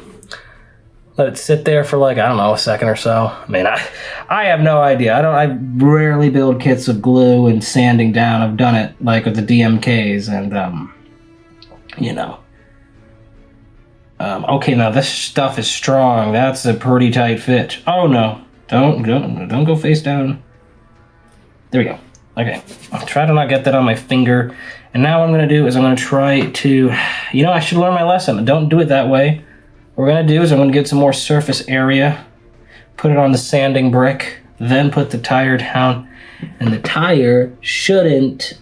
Let it sit there for like, I don't know, a second or so. I mean, I have no idea. I rarely build kits of glue and sanding down. I've done it like with the DMKs and, you know. Okay, now this stuff is strong. That's a pretty tight fit. Oh no, don't go face down. There we go. Okay, I'll try to not get that on my finger. And now what I'm gonna do is I'm gonna try to, you know, I should learn my lesson. Don't do it that way. What we're gonna do is I'm gonna get some more surface area, put it on the sanding brick, then put the tire down, and the tire shouldn't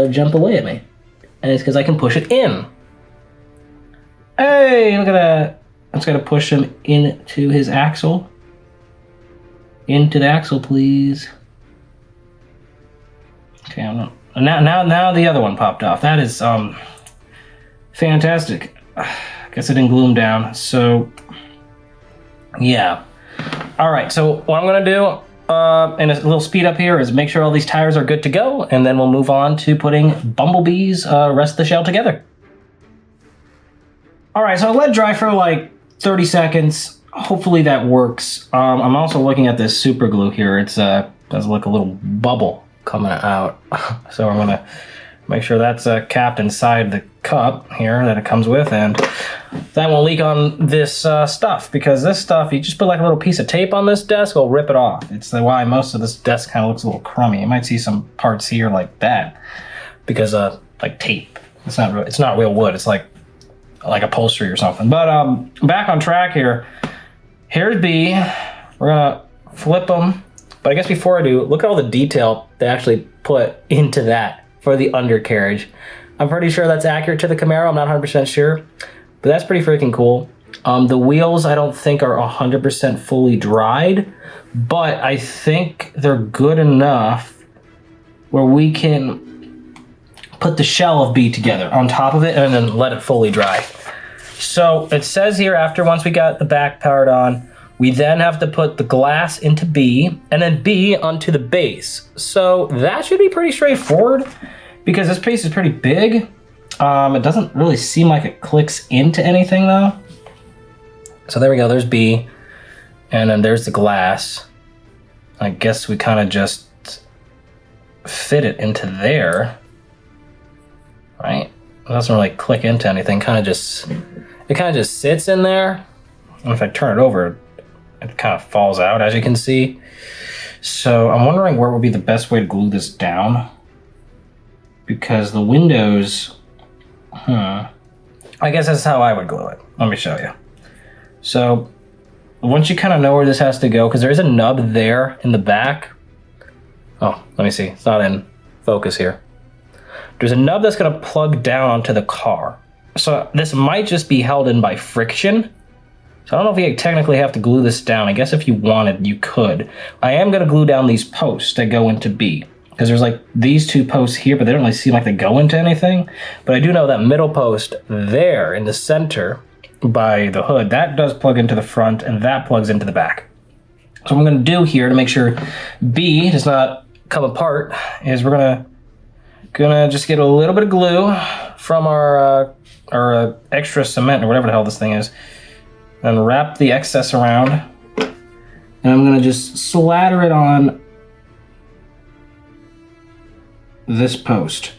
jump away at me. And it's because I can push it in. Hey, look at that. I'm just gonna push him into his axle. Into the axle, please. Okay, I'm not. Now the other one popped off. That is fantastic. Guess I didn't glue them down. So yeah. All right. So what I'm gonna do and a little speed up here is make sure all these tires are good to go, and then we'll move on to putting Bumblebee's rest of the shell together. All right. So I let dry for like 30 seconds. Hopefully that works. I'm also looking at this super glue here. It's does look a little bubble coming out. So I'm gonna make sure that's capped inside the cup here that it comes with, and that won't leak on this stuff, because this stuff, you just put like a little piece of tape on this desk, it'll rip it off. It's why most of this desk kind of looks a little crummy. You might see some parts here like that because like tape. It's not real wood. It's like upholstery or something. But back on track here. Here's B. We're gonna flip them But I guess before I do, look at all the detail they actually put into that for the undercarriage. I'm pretty sure that's accurate to the Camaro. I'm not 100% sure, but that's pretty freaking cool. The wheels I don't think are 100% fully dried, but I think they're good enough where we can put the shell of B together on top of it and then let it fully dry. So it says here, after once we got the back powered on, we then have to put the glass into B and then B onto the base. So that should be pretty straightforward because this piece is pretty big. It doesn't really seem like it clicks into anything though. So there we go, there's B, and then there's the glass. I guess we kind of just fit it into there, right? It doesn't really click into anything, it kind of just sits in there. And if I turn it over, it kind of falls out, as you can see. So I'm wondering where would be the best way to glue this down, because the windows, I guess that's how I would glue it. Let me show you. So once you kind of know where this has to go, because there is a nub there in the back. Oh, let me see. It's not in focus here. There's a nub that's going to plug down onto the car. So this might just be held in by friction. So I don't know if you technically have to glue this down. I guess if you wanted, you could. I am going to glue down these posts that go into B, because there's like these two posts here, but they don't really seem like they go into anything. But I do know that middle post there in the center by the hood, that does plug into the front and that plugs into the back. So what I'm going to do here to make sure B does not come apart is we're gonna just get a little bit of glue from our extra cement or whatever the hell this thing is, and wrap the excess around, and I'm gonna just slather it on this post.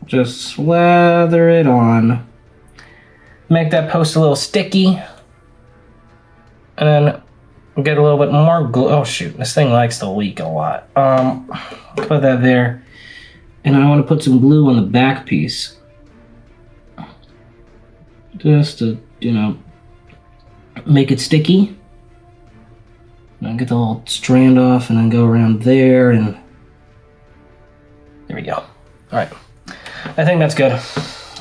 Just slather it on. Make that post a little sticky, and then get a little bit more glue. Oh shoot, this thing likes to leak a lot. Put that there, and I want to put some glue on the back piece, just to, you know, make it sticky. And get the little strand off, and then go around there, and there we go. All right, I think that's good.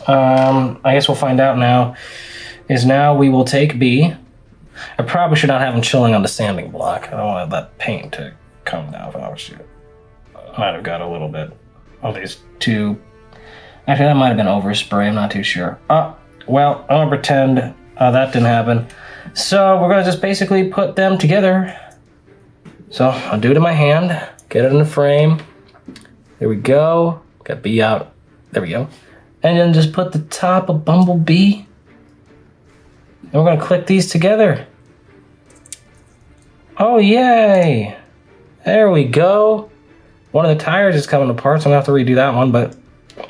I guess we'll find out now. Now we will take B. I probably should not have him chilling on the sanding block. I don't want that paint to come down. Oh shoot. Might have got a little bit of these two. Actually, that might have been overspray. I'm not too sure. Well, I'm gonna pretend that didn't happen. So we're gonna just basically put them together. So I'll do it in my hand, get it in the frame. There we go. Got B out. There we go. And then just put the top of Bumblebee. And we're gonna click these together. Oh, yay! There we go. One of the tires is coming apart, so I'm gonna have to redo that one, but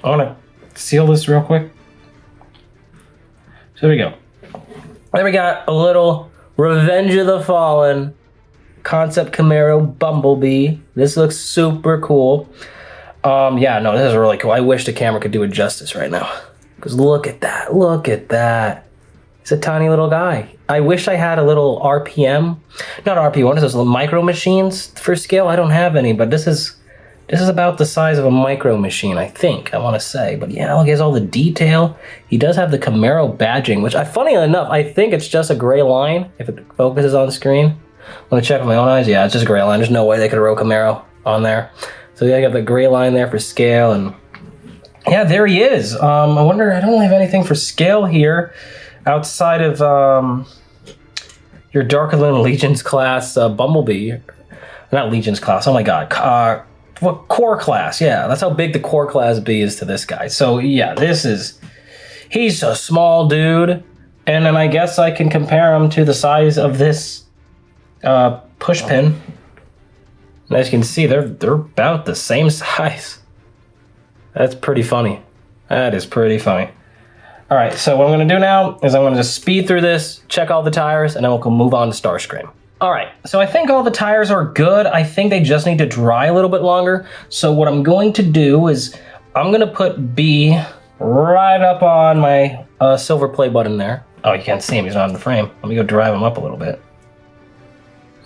I wanna seal this real quick. So there we go. Then we got a little Revenge of the Fallen concept Camaro Bumblebee. This looks super cool. Yeah, no, this is really cool. I wish the camera could do it justice right now. Because look at that, look at that. It's a tiny little guy. I wish I had a little RPM. Not RPM, what is those little micro machines for scale? I don't have any, but this is about the size of a micro machine, I think, I want to say. But yeah, look, he has all the detail. He does have the Camaro badging, which, funny enough, I think it's just a gray line, if it focuses on screen. Let me check with my own eyes. Yeah, it's just a gray line. There's no way they could have wrote Camaro on there. So yeah, I got the gray line there for scale, and yeah, there he is. I wonder, I don't really have anything for scale here outside of your Darker Than Legion's class Bumblebee. Not Legion's class, oh my god. What core class? Yeah, that's how big the core class B is to this guy. So yeah, he's a small dude, and then I guess I can compare him to the size of this push pin. And as you can see, they're about the same size. That's pretty funny. That is pretty funny. All right, so what I'm gonna do now is I'm gonna just speed through this, check all the tires, and then we'll move on to Starscream. All right, so I think all the tires are good. I think they just need to dry a little bit longer. So what I'm going to do is I'm gonna put B right up on my silver play button there. Oh, you can't see him, he's not in the frame. Let me go drive him up a little bit.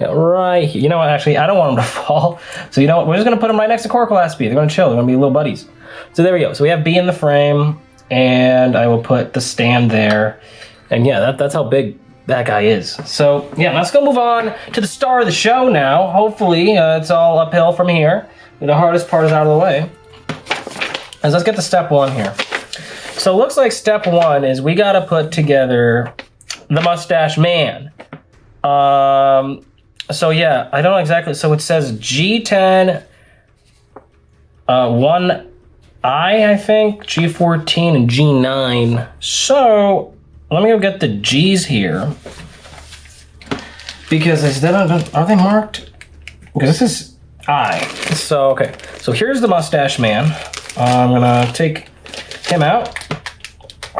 Yeah, right here. You know what, actually, I don't want them to fall. So you know what, we're just gonna put them right next to Corcolass B. They're gonna chill, they're gonna be little buddies. So there we go. So we have B in the frame, and I will put the stand there. And yeah, that's how big that guy is. So yeah, let's go move on to the star of the show now. Hopefully it's all uphill from here. The hardest part is out of the way. And let's get to step one here. So it looks like step one is we gotta put together the Mustache Man. So yeah, I don't know exactly. So it says G10, 1I, I think, G14, and G9. So let me go get the G's here. Because are they marked? Because this is I. So, okay. So here's the Mustache Man. I'm gonna take him out.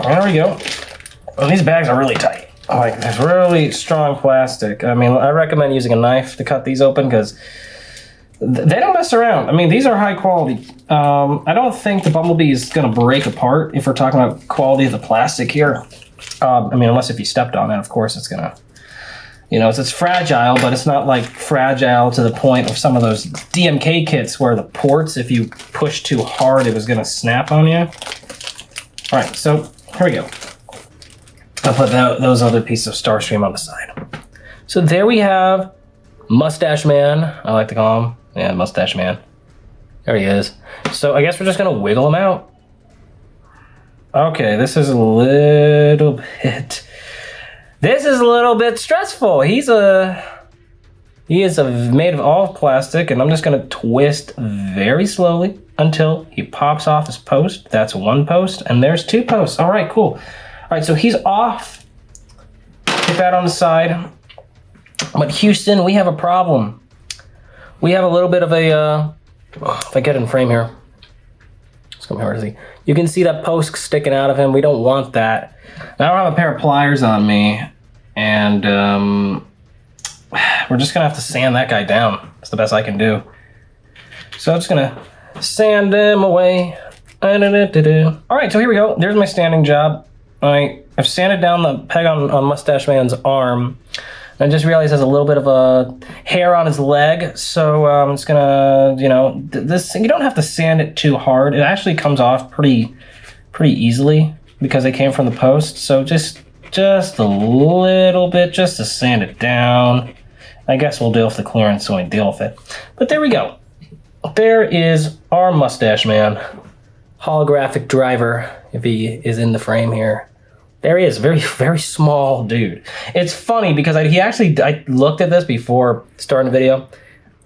There we go. Oh, these bags are really tight. Like, there's really strong plastic. I mean, I recommend using a knife to cut these open because they don't mess around. I mean, these are high quality. I don't think the Bumblebee is gonna break apart if we're talking about quality of the plastic here. I mean, unless if you stepped on it, of course it's gonna, you know, it's fragile, but it's not like fragile to the point of some of those DMK kits where the ports, if you push too hard, it was gonna snap on you. All right, so here we go. I'll put those other pieces of Starscream on the side. So there we have Mustache Man, I like to call him. Yeah, Mustache Man. There he is. So I guess we're just gonna wiggle him out. Okay, this is a little bit stressful. He is made of all plastic, and I'm just gonna twist very slowly until he pops off his post. That's one post, and there's two posts. All right, cool. All right, so he's off. Get that on the side. But Houston, we have a problem. We have a little bit of a, if I get in frame here. Let's come here, where is he? You can see that post sticking out of him. We don't want that. Now I don't have a pair of pliers on me, and we're just gonna have to sand that guy down. That's the best I can do. So I'm just gonna sand him away. All right, so here we go. There's my standing job. I've sanded down the peg on Mustache Man's arm. I just realized there's a little bit of a hair on his leg, so I'm just gonna, you know, this, you don't have to sand it too hard. It actually comes off pretty easily because it came from the post. So just a little bit, just to sand it down. I guess we'll deal with the clearance when we deal with it. But there we go. There is our Mustache Man. Holographic driver, if he is in the frame here. There he is, very, very small dude. It's funny because I looked at this before starting the video.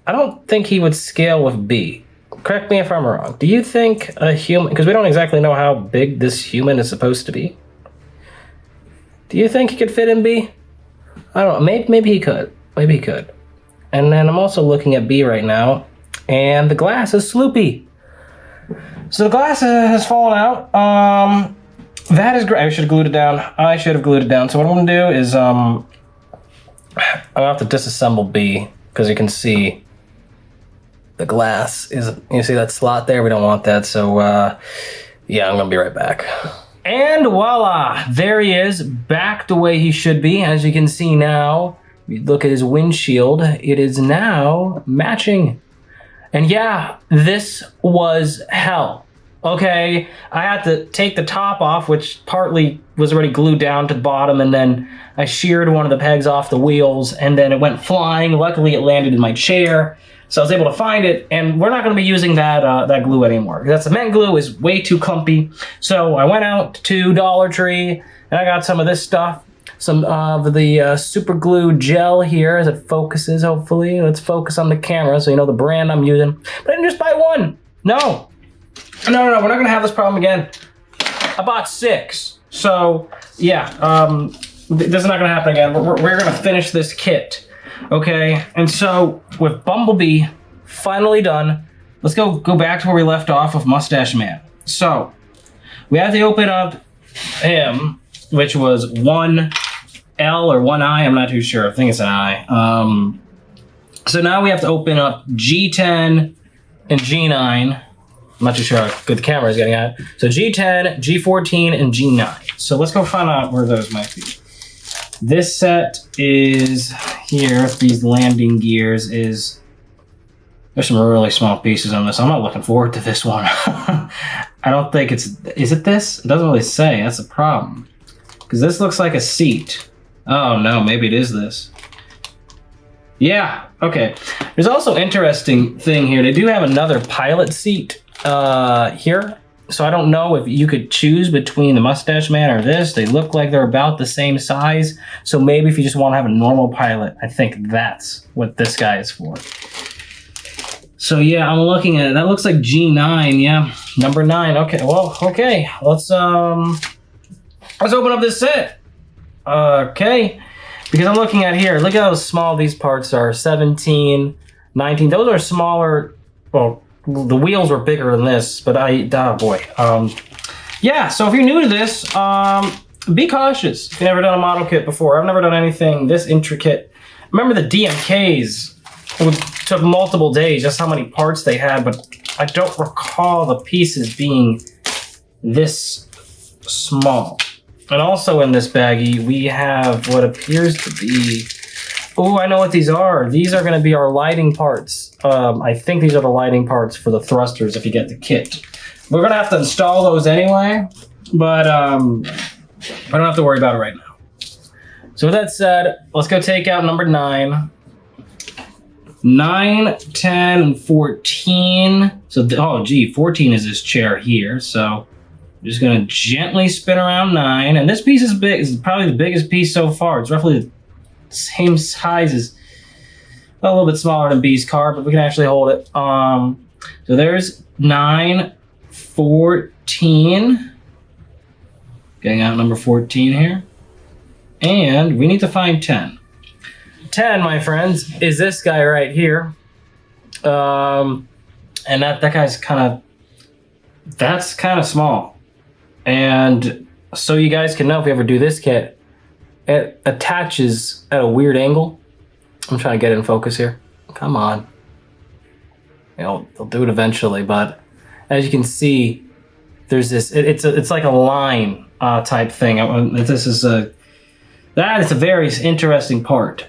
I don't think he would scale with B. Correct me if I'm wrong. Do you think a human, because we don't exactly know how big this human is supposed to be. Do you think he could fit in B? I don't know, maybe he could. Maybe he could. And then I'm also looking at B right now, and the glass is sloopy. So the glass has fallen out. That is great. I should have glued it down. So what I'm gonna do is I'm gonna have to disassemble B because you can see the glass is. You see that slot there? We don't want that. So yeah, I'm gonna be right back. And voila, there he is, back the way he should be. As you can see now, you look at his windshield. It is now matching. And yeah, this was hell. Okay, I had to take the top off, which partly was already glued down to the bottom, and then I sheared one of the pegs off the wheels, and then it went flying. Luckily, it landed in my chair, so I was able to find it, and we're not going to be using that glue anymore. That cement glue is way too clumpy, so I went out to Dollar Tree, and I got some of this stuff, some of the super glue gel here as it focuses, hopefully. Let's focus on the camera so you know the brand I'm using. But I didn't just buy one. No, we're not gonna have this problem again. I bought 6. So yeah, this is not gonna happen again. We're gonna finish this kit, okay? And so with Bumblebee finally done, let's go back to where we left off with Mustache Man. So we have to open up him, which was 1L or 1I, I'm not too sure. I think it's an I. So now we have to open up G10 and G9. I'm not too sure how good the camera is getting at. So G10, G14, and G9. So let's go find out where those might be. This set is here, these landing gears is, there's some really small pieces on this. I'm not looking forward to this one. I don't think is it this? It doesn't really say, that's a problem. Because this looks like a seat. Oh no, maybe it is this. Yeah, okay. There's also interesting thing here. They do have another pilot seat here. So I don't know if you could choose between the Mustache Man or this. They look like they're about the same size. So maybe if you just want to have a normal pilot, I think that's what this guy is for. So yeah, I'm looking at it. That looks like G9, yeah. Number 9. Okay, well, okay. Let's open up this set. Okay. Because I'm looking at here, look at how small these parts are. 17, 19. Those are smaller. Well, the wheels were bigger than this, but oh boy. Yeah, so if you're new to this, be cautious. If you've never done a model kit before, I've never done anything this intricate. Remember the DMKs? It took multiple days, just how many parts they had, but I don't recall the pieces being this small. And also in this baggie, we have what appears to be, oh, I know what these are. These are going to be our lighting parts. I think these are the lighting parts for the thrusters if you get the kit. We're going to have to install those anyway, but I don't have to worry about it right now. So with that said, let's go take out number 9. 9, 10, and 14. So, oh gee, 14 is this chair here. So I'm just going to gently spin around 9. And this piece is big. It's probably the biggest piece so far. It's roughly the same size as, well, a little bit smaller than B's car, but we can actually hold it. So there's 9, 14. Getting out number 14 here. And we need to find 10. 10, my friends, is this guy right here. And that guy's that's kind of small. And so you guys can know if you ever do this kit, it attaches at a weird angle. I'm trying to get it in focus here. Come on. You know, they'll do it eventually, but as you can see, there's this, it's like a line type thing. This is that is a very interesting part.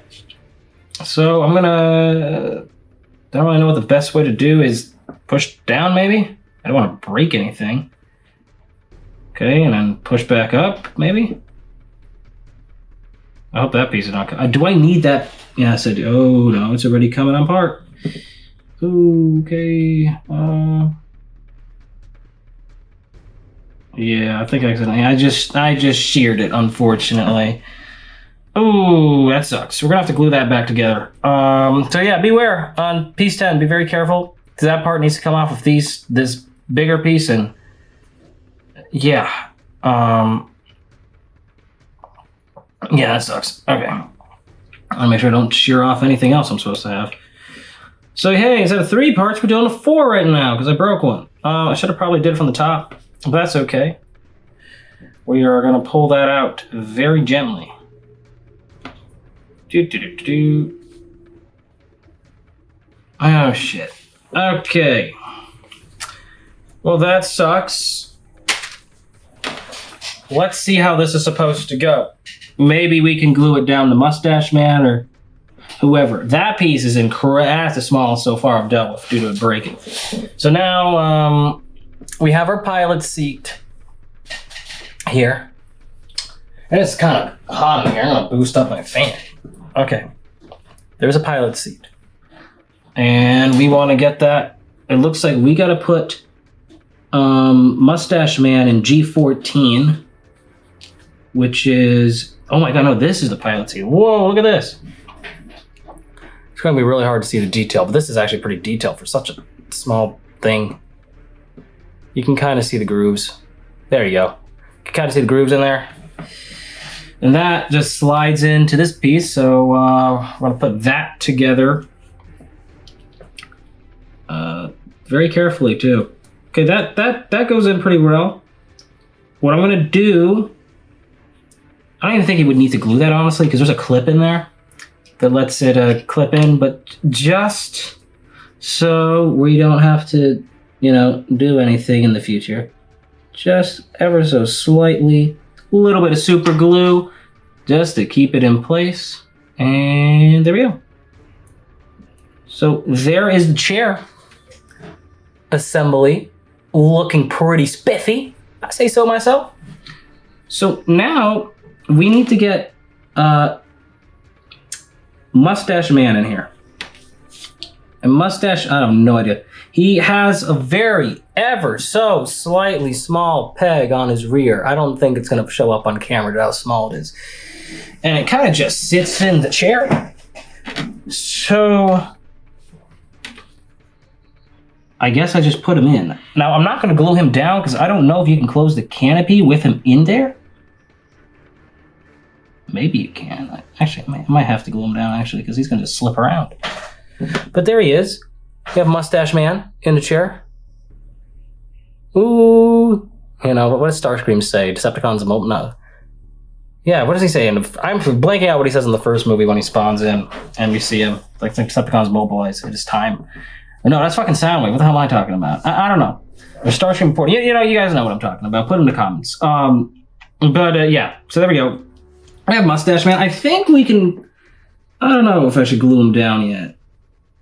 So I'm gonna, don't really know what the best way to do is. Push down maybe? I don't want to break anything. Okay, and then push back up maybe? I hope that piece is not coming. Do I need that? Yes, I do. Oh no, it's already coming apart. Okay. Yeah, I think I just sheared it, unfortunately. Oh, that sucks. We're gonna have to glue that back together. So yeah, beware on piece 10. Be very careful because that part needs to come off of this bigger piece, and yeah, yeah, that sucks. Okay, I'll make sure I don't shear off anything else I'm supposed to have. So hey, instead of 3 parts, we're doing a 4 right now because I broke one. I should have probably did it from the top, but that's okay. We are gonna pull that out very gently. Oh shit. Okay. Well, that sucks. Let's see how this is supposed to go. Maybe we can glue it down to Mustache Man or whoever. That piece is that's the smallest so far I've dealt with due to it breaking. So now we have our pilot seat here. And it's kind of hot in here. I'm gonna boost up my fan. Okay, there's a pilot seat. And we want to get that. It looks like we got to put Mustache Man in G14, which is, oh my god, no, this is the pilot seat. Whoa, look at this. It's going to be really hard to see the detail, but this is actually pretty detailed for such a small thing. You can kind of see the grooves. There you go. You can kind of see the grooves in there. And that just slides into this piece, so we're going to put that together very carefully too. Okay, that goes in pretty well. What I'm going to do, I don't even think you would need to glue that, honestly, because there's a clip in there that lets it clip in, but just so we don't have to, you know, do anything in the future. Just ever so slightly, a little bit of super glue, just to keep it in place. And there we go. So there is the chair assembly, looking pretty spiffy. I say so myself. So now we need to get Mustache Man in here. And Mustache, I have no idea. He has a very ever so slightly small peg on his rear. I don't think it's going to show up on camera how small it is. And it kind of just sits in the chair. So I guess I just put him in. Now I'm not going to glue him down because I don't know if you can close the canopy with him in there. Maybe you can. Actually, I might have to glue him down actually because he's going to just slip around. But there he is. You have Mustache Man in the chair. Ooh. You know, what does Starscream say? Decepticons mobile? No. Yeah, what does he say? I'm blanking out what he says in the first movie when he spawns in and we see him. Like Decepticons mobilize. It is time. No, that's fucking Soundwave. What the hell am I talking about? I don't know. Or Starscream report. You know, you guys know what I'm talking about. Put it in the comments. Yeah. So there we go. I have Mustache Man. I think we can... I don't know if I should glue him down yet.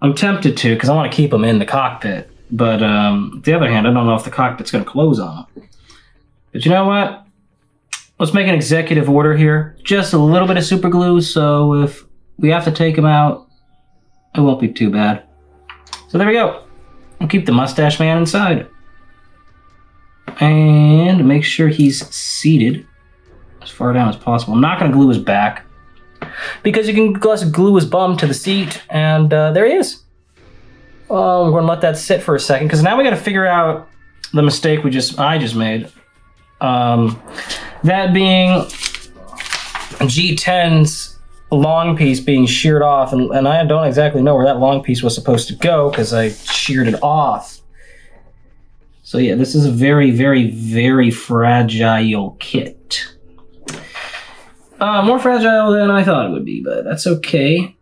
I'm tempted to, because I want to keep him in the cockpit. But on the other hand, I don't know if the cockpit's going to close on him. But you know what? Let's make an executive order here. Just a little bit of super glue, so if we have to take him out, it won't be too bad. So there we go. We'll keep the Mustache Man inside. And make sure he's seated as far down as possible. I'm not going to glue his back, because you can just glue his bum to the seat, and there he is. We're going to let that sit for a second, because now we got to figure out the mistake I just made. That being G10's long piece being sheared off, and I don't exactly know where that long piece was supposed to go, because I sheared it off. So yeah, this is a very, very, very fragile kit. More fragile than I thought it would be, but that's okay.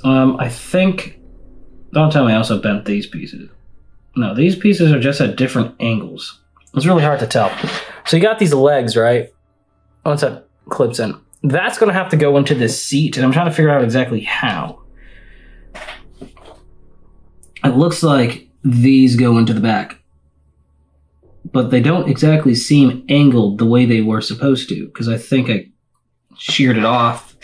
I think... Don't tell me I also bent these pieces. No, these pieces are just at different angles. It's really hard to tell. So you got these legs, right? Once that clips in. That's going to have to go into this seat, and I'm trying to figure out exactly how. It looks like these go into the back, but they don't exactly seem angled the way they were supposed to, because I think I sheared it off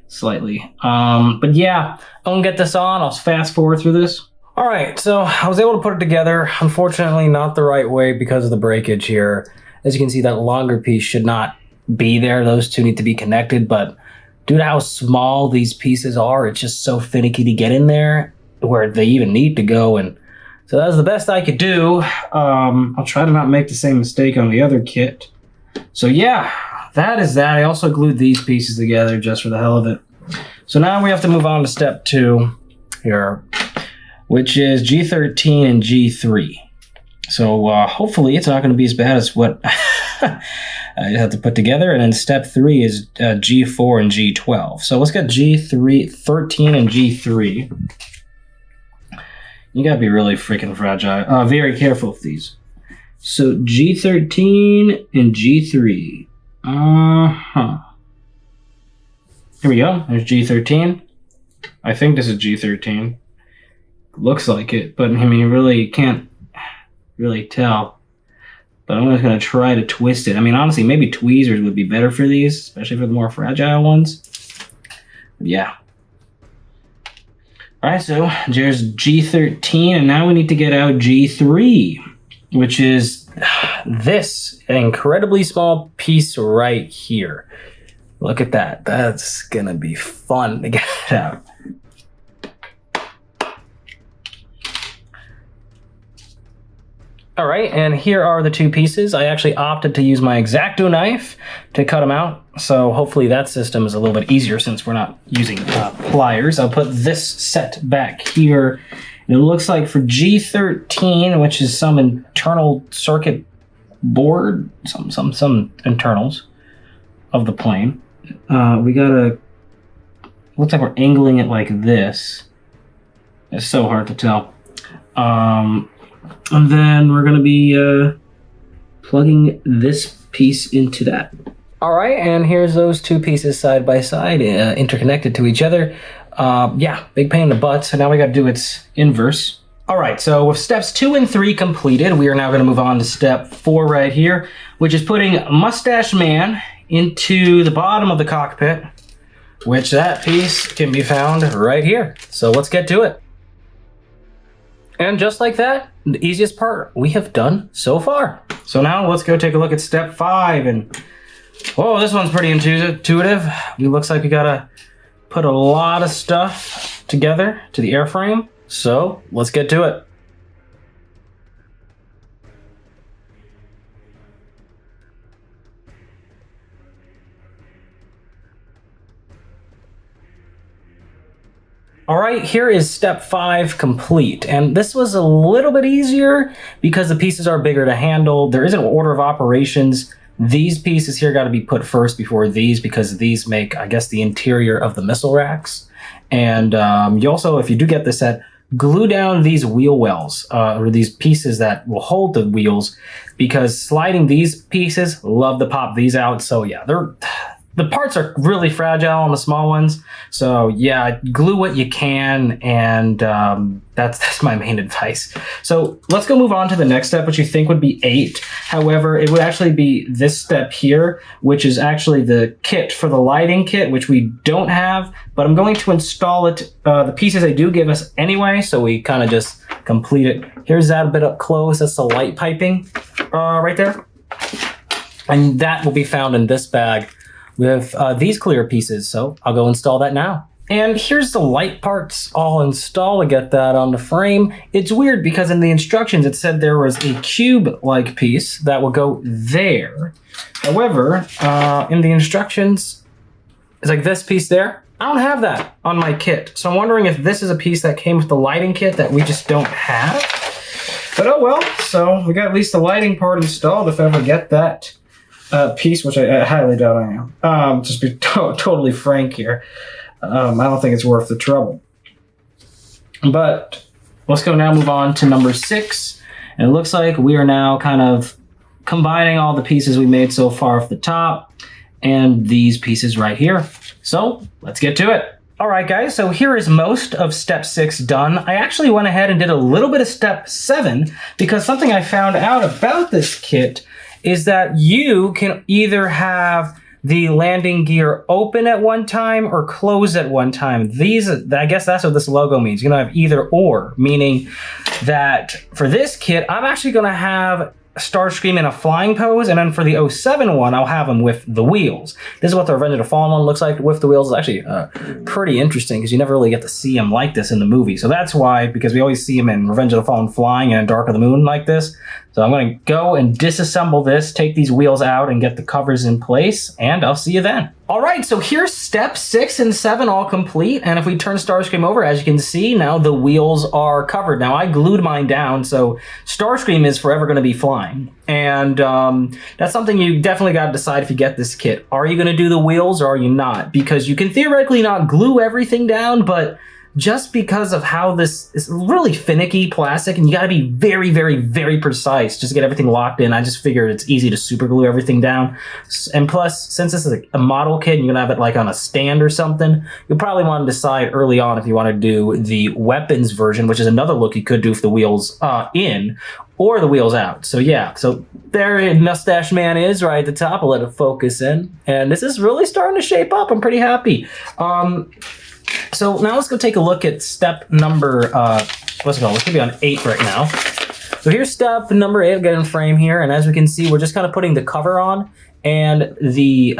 slightly. But yeah, I'm gonna get this on. I'll fast forward through this. All right, so I was able to put it together. Unfortunately, not the right way because of the breakage here. As you can see, that longer piece should not be there. Those two need to be connected, but due to how small these pieces are, it's just so finicky to get in there where they even need to go. And so that's the best I could do. I'll try to not make the same mistake on the other kit. So yeah, that is that. I also glued these pieces together just for the hell of it. So now we have to move on to step 2 here, which is G13 and G3. So hopefully it's not going to be as bad as what I have to put together. And then step 3 is G4 and G12. So let's get G13 and G3. You gotta be really freaking fragile. Very careful with these. So G13 and G3. Here we go. There's G13. I think this is G13. Looks like it, but I mean, you really can't really tell. But I'm just gonna try to twist it. I mean, honestly, maybe tweezers would be better for these, especially for the more fragile ones. But yeah. Alright, so there's G13, and now we need to get out G3, which is this incredibly small piece right here. Look at that. That's gonna be fun to get out. All right, and here are the two pieces. I actually opted to use my X-Acto knife to cut them out, so hopefully that system is a little bit easier since we're not using pliers. I'll put this set back here. And it looks like for G13, which is some internal circuit board, some internals of the plane, we gotta, looks like we're angling it like this. It's so hard to tell. And then we're going to be plugging this piece into that. All right, and here's those two pieces side by side, interconnected to each other. Yeah, big pain in the butt, so now we gotta do its inverse. All right, so with steps 2 and 3 completed, we are now gonna move on to step 4 right here, which is putting Mustache Man into the bottom of the cockpit, which that piece can be found right here. So let's get to it. And just like that, the easiest part we have done so far. So now let's go take a look at step 5. And whoa, this one's pretty intuitive. It looks like we gotta put a lot of stuff together to the airframe. So let's get to it. All right, here is step 5 complete. And this was a little bit easier because the pieces are bigger to handle. There is an order of operations. These pieces here got to be put first before these because these make, I guess, the interior of the missile racks. And you also, if you do get this set, glue down these wheel wells or these pieces that will hold the wheels because sliding these pieces, love to pop these out. So yeah, the parts are really fragile on the small ones. So yeah, glue what you can, and that's my main advice. So let's go move on to the next step, which you think would be 8. However, it would actually be this step here, which is actually the kit for the lighting kit, which we don't have, but I'm going to install it, the pieces they do give us anyway, so we kind of just complete it. Here's that a bit up close. That's the light piping right there. And that will be found in this bag with these clear pieces, so I'll go install that now. And here's the light parts all installed to get that on the frame. It's weird because in the instructions it said there was a cube-like piece that will go there. However, in the instructions, it's like this piece there. I don't have that on my kit, so I'm wondering if this is a piece that came with the lighting kit that we just don't have. But oh well, so we got at least the lighting part installed if I ever get that piece, which I highly doubt I am. Just be totally frank here. I don't think it's worth the trouble. But let's go now move on to number 6. And it looks like we are now kind of combining all the pieces we made so far off the top and these pieces right here. So let's get to it. All right, guys, so here is most of step 6 done. I actually went ahead and did a little bit of step 7 because something I found out about this kit is that you can either have the landing gear open at one time or close at one time. I guess that's what this logo means. You're gonna have either or, meaning that for this kit, I'm actually gonna have Starscream in a flying pose, and then for the 07 one, I'll have him with the wheels. This is what the Revenge of the Fallen one looks like with the wheels. It's actually pretty interesting because you never really get to see him like this in the movie. So that's why, because we always see him in Revenge of the Fallen flying and in Dark of the Moon like this. So I'm going to go and disassemble this, take these wheels out, and get the covers in place, and I'll see you then. All right, so here's step 6 and 7 all complete, and if we turn Starscream over, as you can see, now the wheels are covered. Now, I glued mine down, so Starscream is forever going to be flying, and that's something you definitely got to decide if you get this kit. Are you going to do the wheels, or are you not? Because you can theoretically not glue everything down, but just because of how this is really finicky plastic, and you gotta be very, very, very precise just to get everything locked in. I just figured it's easy to super glue everything down. And plus, since this is a model kit and you're gonna have it like on a stand or something, you'll probably want to decide early on if you want to do the weapons version, which is another look you could do with the wheels in, or the wheels out. So yeah, so there Mustache Man is right at the top. I'll let it focus in. And this is really starting to shape up. I'm pretty happy. So now let's go take a look at step number, let's go be on 8 right now. So here's step number 8, get in frame here, and as we can see, we're just kind of putting the cover on and the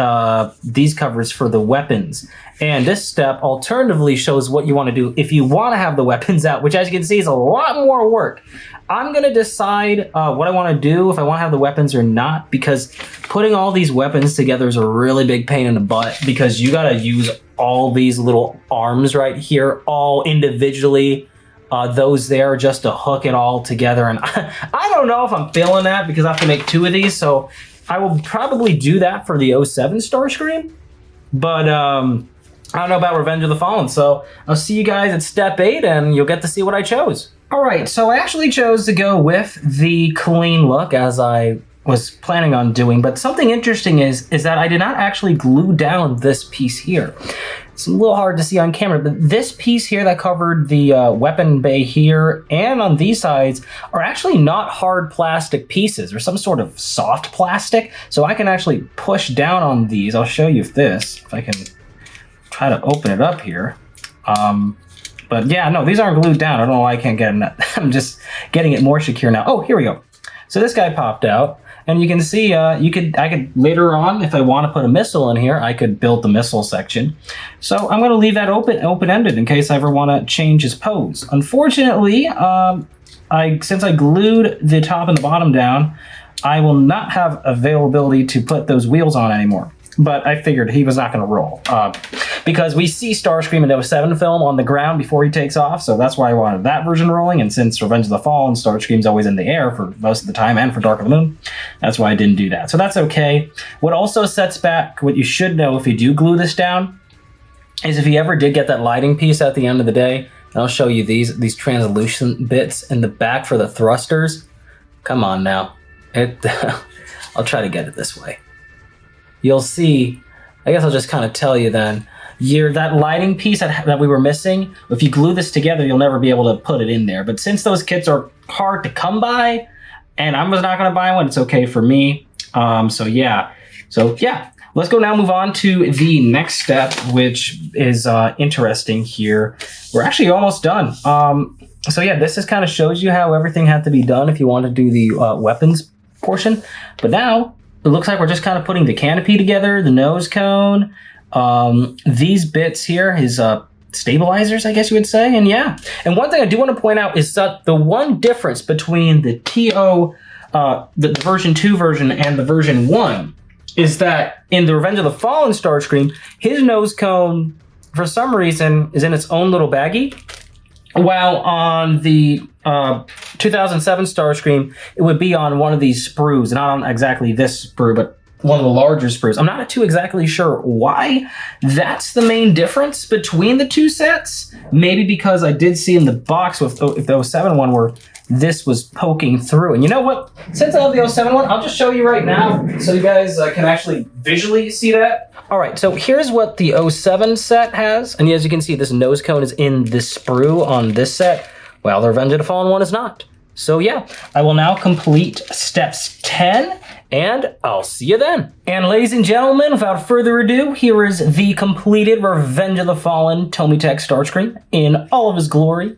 these covers for the weapons. And this step alternatively shows what you want to do if you want to have the weapons out, which as you can see is a lot more work. I'm going to decide what I want to do, if I want to have the weapons or not, because putting all these weapons together is a really big pain in the butt because you got to use all these little arms right here, all individually, those there just to hook it all together. And I don't know if I'm feeling that because I have to make 2 of these, so I will probably do that for the 07 Starscream, but I don't know about Revenge of the Fallen, so I'll see you guys at step 8 and you'll get to see what I chose. All right, so I actually chose to go with the clean look as I was planning on doing. But something interesting is that I did not actually glue down this piece here. It's a little hard to see on camera, but this piece here that covered the weapon bay here and on these sides are actually not hard plastic pieces or some sort of soft plastic. So I can actually push down on these. I'll show you if I can try to open it up here. But yeah, no, these aren't glued down. I don't know why I can't get them. I'm just getting it more secure now. Oh, here we go. So this guy popped out. And you can see, I could later on, if I want to put a missile in here, I could build the missile section. So I'm going to leave that open-ended in case I ever want to change his pose. Unfortunately, since I glued the top and the bottom down, I will not have availability to put those wheels on anymore. But I figured he was not going to roll. Because we see Starscream in the 07 film on the ground before he takes off, so that's why I wanted that version rolling, and since Revenge of the Fallen, Starscream's always in the air for most of the time, and for Dark of the Moon, that's why I didn't do that. So that's okay. What also sets back, what you should know if you do glue this down, is if you ever did get that lighting piece at the end of the day, and I'll show you these translucent bits in the back for the thrusters. Come on now. I'll try to get it this way. You'll see, I guess I'll just kind of tell you then, that lighting piece that we were missing, if you glue this together, you'll never be able to put it in there. But since those kits are hard to come by, and I was not going to buy one, it's okay for me. So yeah, let's go now move on to the next step, which is interesting here. We're actually almost done. So yeah, this just kind of shows you how everything had to be done if you want to do the weapons portion. But now, it looks like we're just kind of putting the canopy together, the nose cone, these bits here, his stabilizers, I guess you would say, and yeah. And one thing I do want to point out is that the one difference between the the version 2 version and the version 1 is that in the Revenge of the Fallen Starscream, his nose cone, for some reason, is in its own little baggie, while on the 2007 Starscream, it would be on one of these sprues, not on exactly this sprue, but one of the larger sprues. I'm not too exactly sure why that's the main difference between the two sets. Maybe because I did see in the box with the 07 one where this was poking through. And you know what? Since I have the 07 one, I'll just show you right now so you guys can actually visually see that. All right, so here's what the 07 set has. And as you can see, this nose cone is in this sprue on this set. Well, the Revenge of the Fallen one is not. So yeah, I will now complete steps 10, and I'll see you then. And ladies and gentlemen, without further ado, here is the completed Revenge of the Fallen Tomytec Starscream in all of his glory.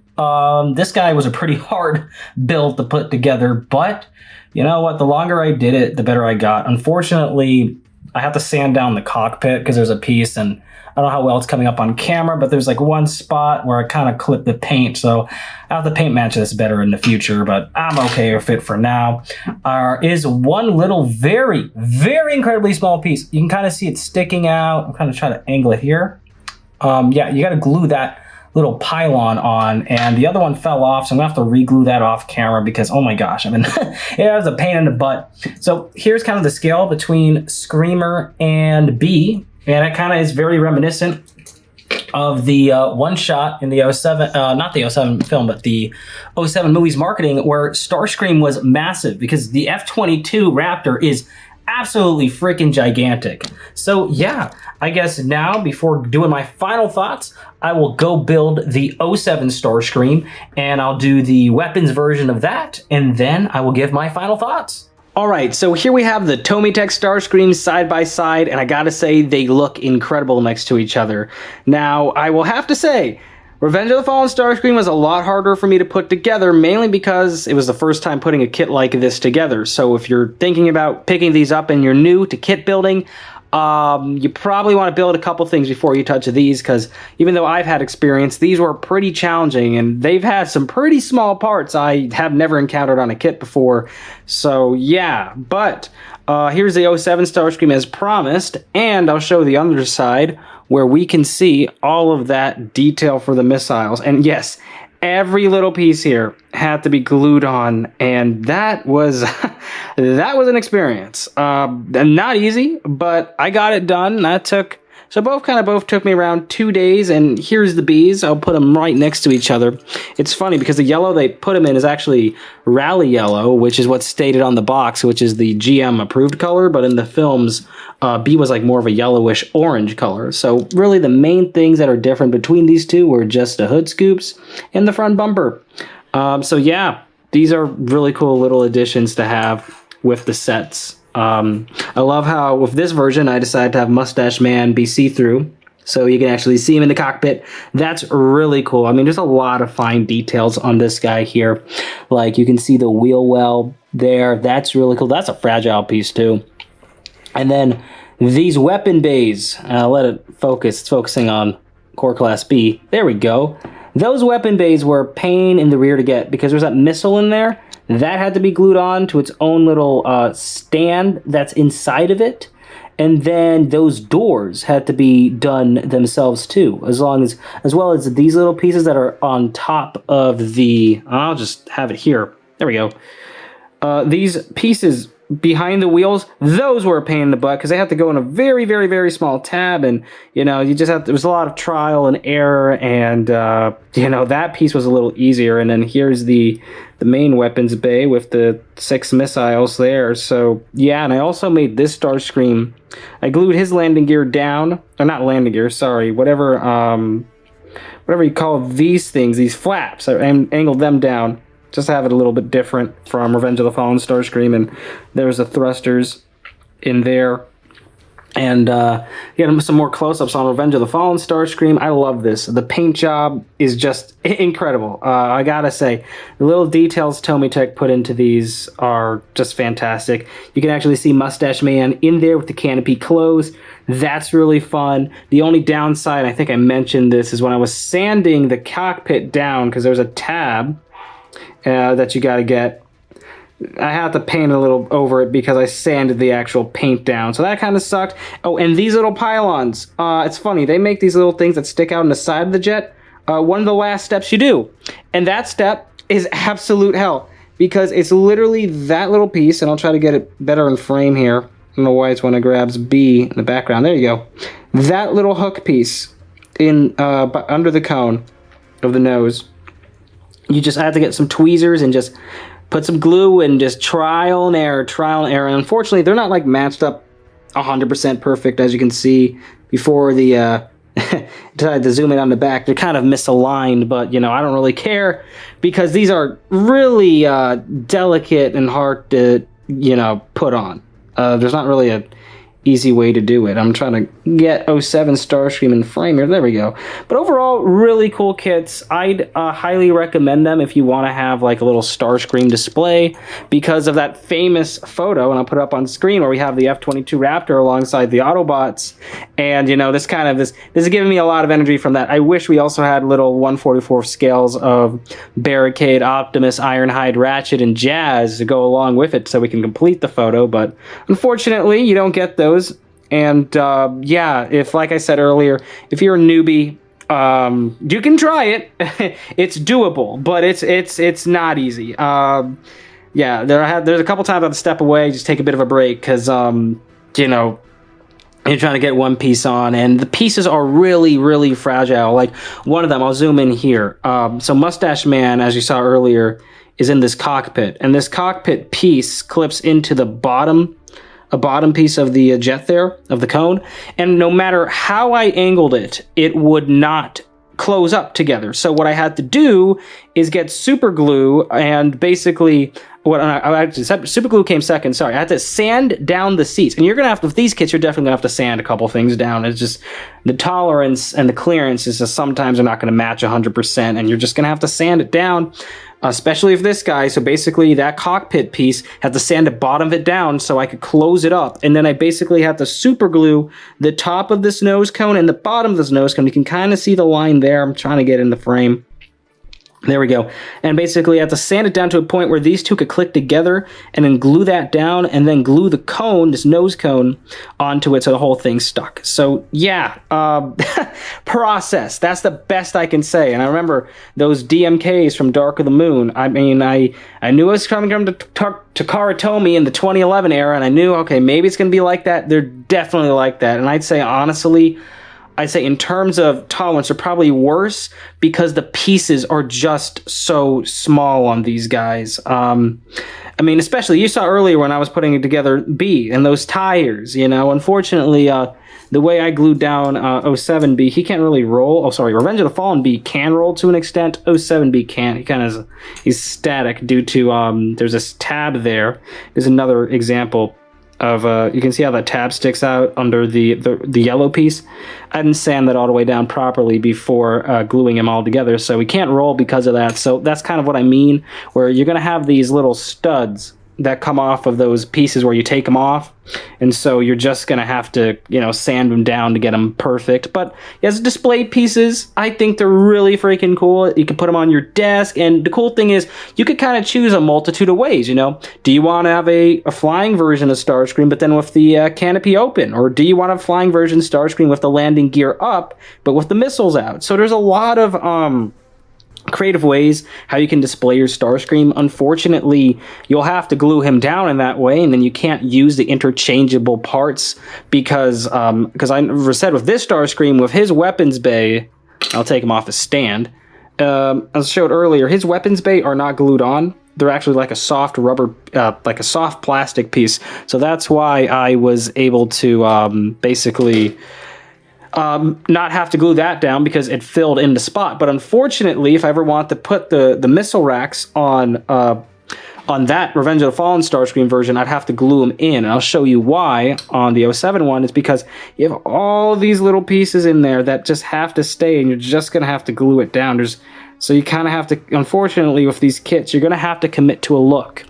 This guy was a pretty hard build to put together, but you know what? The longer I did it, the better I got. Unfortunately, I have to sand down the cockpit because there's a piece, and I don't know how well it's coming up on camera, but there's like one spot where I kind of clipped the paint, so I'll have to paint match this better in the future, but I'm okay with it for now. Is one little very, very incredibly small piece. You can kind of see it sticking out. I'm kind of trying to angle it here. Yeah, you got to glue that little pylon on, and the other one fell off, so I'm gonna have to re-glue that off camera because, oh my gosh, I mean, it was a pain in the butt. So here's kind of the scale between Screamer and B, and it kind of is very reminiscent of the one shot in the 07, not the 07 film, but the 07 movie's marketing, where Starscream was massive because the F-22 Raptor is absolutely freaking gigantic. So yeah, I guess now, before doing my final thoughts, I will go build the 07 Starscream, and I'll do the weapons version of that, and then I will give my final thoughts. All right, so here we have the Tomytec Starscream side by side, and I gotta say, they look incredible next to each other. Now, I will have to say, Revenge of the Fallen Starscream was a lot harder for me to put together, mainly because it was the first time putting a kit like this together. So if you're thinking about picking these up and you're new to kit building, you probably want to build a couple things before you touch these, because even though I've had experience, these were pretty challenging, and they've had some pretty small parts I have never encountered on a kit before. So yeah, but here's the 07 Starscream as promised, and I'll show the underside where we can see all of that detail for the missiles. And yes, every little piece here had to be glued on, and that was that was an experience. Not easy, but I got it done. That took So both took me around 2 days, and here's the bees. I'll put them right next to each other. It's funny because the yellow they put them in is actually Rally Yellow, which is what's stated on the box, which is the GM approved color, but in the films, B was like more of a yellowish orange color. So really the main things that are different between these two were just the hood scoops and the front bumper. So yeah, these are really cool little additions to have with the sets. I love how with this version I decided to have Mustache Man be see-through, so you can actually see him in the cockpit. That's really cool. I mean, there's a lot of fine details on this guy here. Like, you can see the wheel well there. That's really cool. That's a fragile piece, too. And then these weapon bays. Let it focus. It's focusing on Core Class B. There we go. Those weapon bays were a pain in the rear to get because there's that missile in there. That had to be glued on to its own little stand that's inside of it. And then those doors had to be done themselves too, as well as these little pieces that are on top of the, I'll just have it here. There we go. These pieces behind the wheels, those were a pain in the butt because they have to go in a very, very, very small tab, and you just have to, there was a lot of trial and error, and that piece was a little easier. And then here's the main weapons bay with the 6 missiles there. So yeah, and I also made this Starscream. I glued his landing gear down, or not landing gear, sorry, whatever you call these things, these flaps. I angled them down just to have it a little bit different from Revenge of the Fallen Starscream, and there's the thrusters in there. And get some more close-ups on Revenge of the Fallen Starscream. I love this. The paint job is just incredible. I gotta say, the little details Tomytec put into these are just fantastic. You can actually see Mustache Man in there with the canopy closed. That's really fun. The only downside, I think I mentioned this, is when I was sanding the cockpit down, because there's a tab that you gotta get. I had to paint a little over it because I sanded the actual paint down. So that kind of sucked. Oh, and these little pylons. It's funny. They make these little things that stick out on the side of the jet. One of the last steps you do. And that step is absolute hell. Because it's literally that little piece. And I'll try to get it better in frame here. I don't know why it's when it grabs B in the background. There you go. That little hook piece in under the cone of the nose. You just have to get some tweezers and just put some glue and just trial and error. And unfortunately, they're not like matched up 100% perfect, as you can see before the decided to zoom in on the back. They're kind of misaligned, but I don't really care because these are really delicate and hard to put on. There's not really a easy way to do it. I'm trying to get 07 Starscream in frame here. There we go. But overall, really cool kits. I'd highly recommend them if you want to have like a little Starscream display because of that famous photo, and I'll put it up on screen, where we have the F-22 Raptor alongside the Autobots. And this is giving me a lot of energy from that. I wish we also had little 1/44 scales of Barricade, Optimus, Ironhide, Ratchet, and Jazz to go along with it so we can complete the photo, but unfortunately you don't get those. And yeah, if, like I said earlier, if you're a newbie, you can try it. It's doable, but it's not easy. Yeah, there's a couple times I have to step away, just take a bit of a break, because you're trying to get one piece on, and the pieces are really, really fragile. Like one of them, I'll zoom in here. So Mustache Man, as you saw earlier, is in this cockpit, and this cockpit piece clips into the bottom piece of the jet there, of the cone, and no matter how I angled it, it would not close up together. So what I had to do is get super glue, and basically super glue came second, sorry. I had to sand down the seats, and you're gonna have to, with these kits, you're definitely gonna have to sand a couple things down. It's just the tolerance and the clearance is just sometimes they're not gonna match 100%, and you're just gonna have to sand it down. Especially if this guy, so basically that cockpit piece, had to sand the bottom of it down so I could close it up. And then I basically had to super glue the top of this nose cone and the bottom of this nose cone. You can kind of see the line there. I'm trying to get in the frame. There we go. And basically I have to sand it down to a point where these two could click together, and then glue that down, and then glue the cone, this nose cone, onto it so the whole thing's stuck. So yeah, process. That's the best I can say. And I remember those DMKs from Dark of the Moon. I mean, I knew it was coming from Takara Tomy in the 2011 era, and I knew, okay, maybe it's going to be like that. They're definitely like that. And I'd say, honestly, I'd say in terms of tolerance, are probably worse because the pieces are just so small on these guys. I mean, especially you saw earlier when I was putting together B and those tires, you know, unfortunately, the way I glued down 07B, he can't really roll. Oh, sorry, Revenge of the Fallen B can roll to an extent. 07B can't. He kind of he's static due to there's this tab there. There's another example of you can see how that tab sticks out under the yellow piece. I didn't sand that all the way down properly before gluing them all together, so we can't roll because of that. So that's kind of what I mean, where you're going to have these little studs that come off of those pieces where you take them off, and so you're just gonna have to, you know, sand them down to get them perfect. But as display pieces, I think they're really freaking cool. You can put them on your desk, and the cool thing is you could kind of choose a multitude of ways. You know, do you want to have a flying version of Starscream but then with the canopy open, or do you want a flying version of Starscream with the landing gear up but with the missiles out? So there's a lot of creative ways how you can display your Starscream. Unfortunately, you'll have to glue him down in that way, and then you can't use the interchangeable parts because I said with this Starscream, with his weapons bay, I'll take him off the stand. As I showed earlier, his weapons bay are not glued on. They're actually like a soft rubber, like a soft plastic piece. So that's why I was able to basically not have to glue that down because it filled in the spot. But unfortunately, if I ever want to put the missile racks on that Revenge of the Fallen Starscream version, I'd have to glue them in. And I'll show you why on the 07 one. It's because you have all these little pieces in there that just have to stay, and you're just going to have to glue it down. So you kind of have to, unfortunately, with these kits, you're going to have to commit to a look.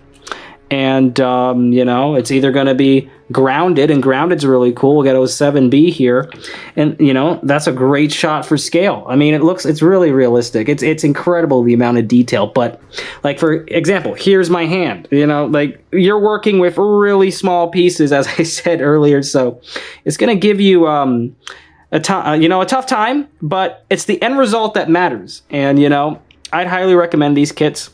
And, you know, it's either going to be grounded, and grounded's really cool. We'll get 07B here. And, you know, that's a great shot for scale. I mean, it's really realistic. It's incredible the amount of detail. But, like, for example, here's my hand. You know, like, you're working with really small pieces, as I said earlier. So it's going to give you a tough time, but it's the end result that matters. And, you know, I'd highly recommend these kits.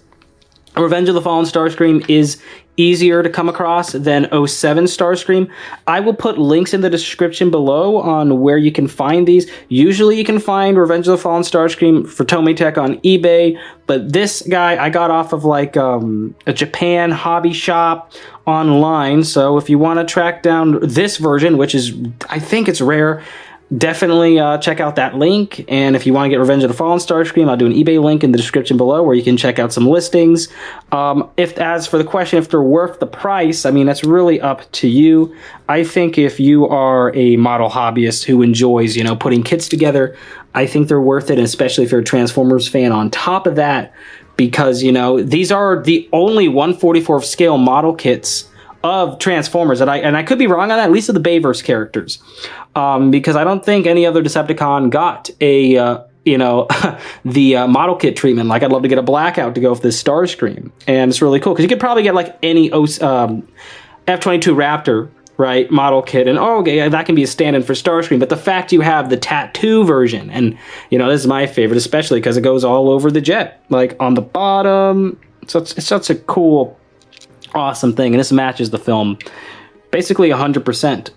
Revenge of the Fallen Starscream is easier to come across than 07 Starscream. I will put links in the description below on where you can find these. Usually you can find Revenge of the Fallen Starscream for Tomytec on eBay, but this guy I got off of like a Japan hobby shop online. So if you want to track down this version, which is, I think it's rare, definitely check out that link. And if you want to get Revenge of the Fallen Starscream, I'll do an eBay link in the description below where you can check out some listings. As for the question if they're worth the price, I mean, that's really up to you. I think if you are a model hobbyist who enjoys, you know, putting kits together, I think they're worth it, and especially if you're a Transformers fan on top of that, because, you know, these are the only 1/44 scale model kits of Transformers, and I could be wrong on that, at least of the Bayverse characters, because I don't think any other Decepticon got a the model kit treatment. Like, I'd love to get a Blackout to go with this Starscream, and it's really cool because you could probably get like any F-22 Raptor, right, model kit, and okay, that can be a stand-in for Starscream. But the fact you have the tattoo version, and, you know, this is my favorite, especially because it goes all over the jet, like on the bottom. So it's such a cool, awesome thing, and this matches the film basically 100%.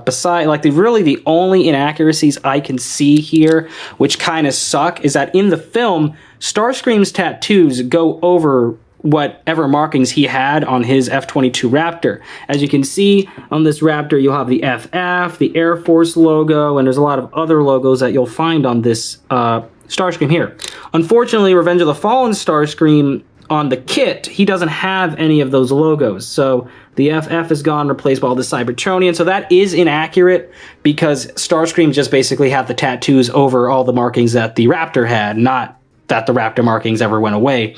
Beside, like, the only inaccuracies I can see here, which kind of suck, is that in the film, Starscream's tattoos go over whatever markings he had on his F-22 Raptor. As you can see on this Raptor, you'll have the FF, the Air Force logo, and there's a lot of other logos that you'll find on this Starscream here. Unfortunately, Revenge of the Fallen Starscream, on the kit, he doesn't have any of those logos. So the FF is gone, replaced by all the Cybertronian. So that is inaccurate because Starscream just basically had the tattoos over all the markings that the Raptor had, not that the Raptor markings ever went away.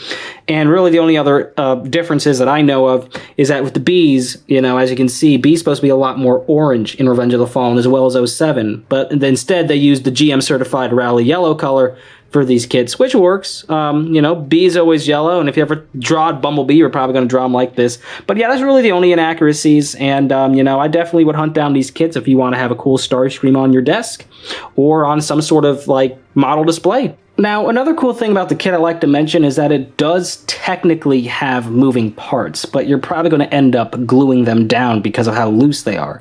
And really the only other differences that I know of is that with the Bs, you know, as you can see, B's supposed to be a lot more orange in Revenge of the Fallen as well as 07. But instead they used the GM certified Rally yellow color for these kits, which works. You know, B is always yellow, and if you ever draw Bumblebee, you're probably going to draw them like this. But yeah, that's really the only inaccuracies, and you know, I definitely would hunt down these kits if you want to have a cool Starscream on your desk or on some sort of like model display. Now, another cool thing about the kit I like to mention is that it does technically have moving parts, but you're probably going to end up gluing them down because of how loose they are.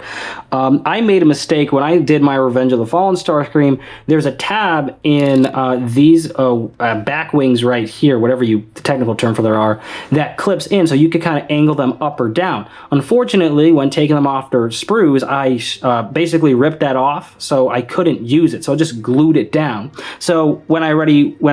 I made a mistake when I did my Revenge of the Fallen Starscream. There's a tab in these back wings right here, whatever the technical term for there are, that clips in so you can kind of angle them up or down. Unfortunately, when taking them off their sprues, I basically ripped that off, so I couldn't use it, so I just glued it down. So when I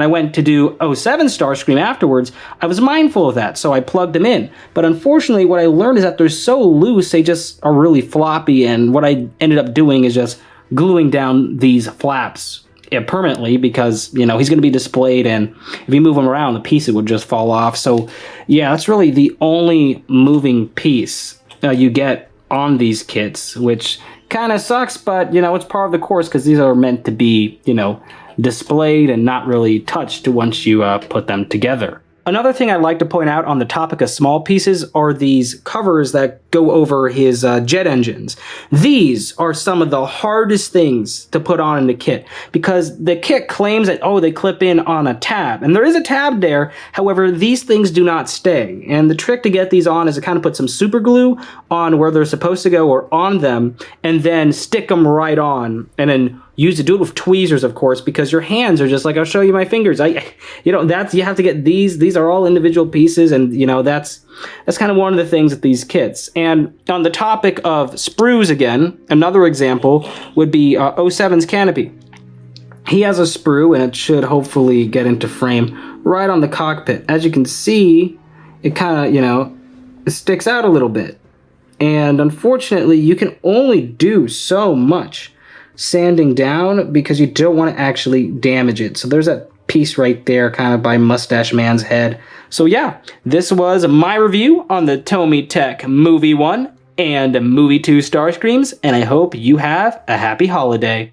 went to do 07 Starscream afterwards, I was mindful of that, so I plugged them in. But unfortunately, what I learned is that they're so loose, they just are really floppy, and what I ended up doing is just gluing down these flaps permanently because, you know, he's going to be displayed, and if you move him around, the pieces would just fall off. So, yeah, that's really the only moving piece you get on these kits, which kind of sucks, but, you know, it's part of the course because these are meant to be, you know, displayed and not really touched once you put them together. Another thing I'd like to point out on the topic of small pieces are these covers that go over his jet engines. These are some of the hardest things to put on in the kit because the kit claims that, oh, they clip in on a tab. And there is a tab there. However, these things do not stay. And the trick to get these on is to kind of put some super glue on where they're supposed to go or on them and then stick them right on and then do it with tweezers, of course, because your hands are just like, I'll show you my fingers. You have to get these are all individual pieces, and, you know, that's kind of one of the things with these kits. And on the topic of sprues again, another example would be 07's canopy. He has a sprue, and it should hopefully get into frame right on the cockpit. As you can see, it kind of, you know, it sticks out a little bit. And unfortunately, you can only do so much sanding down because you don't want to actually damage it. So there's that piece right there kind of by Mustache Man's head. So yeah, this was my review on the Tomytec Movie 1 and Movie 2 Starscreams, and I hope you have a happy holiday.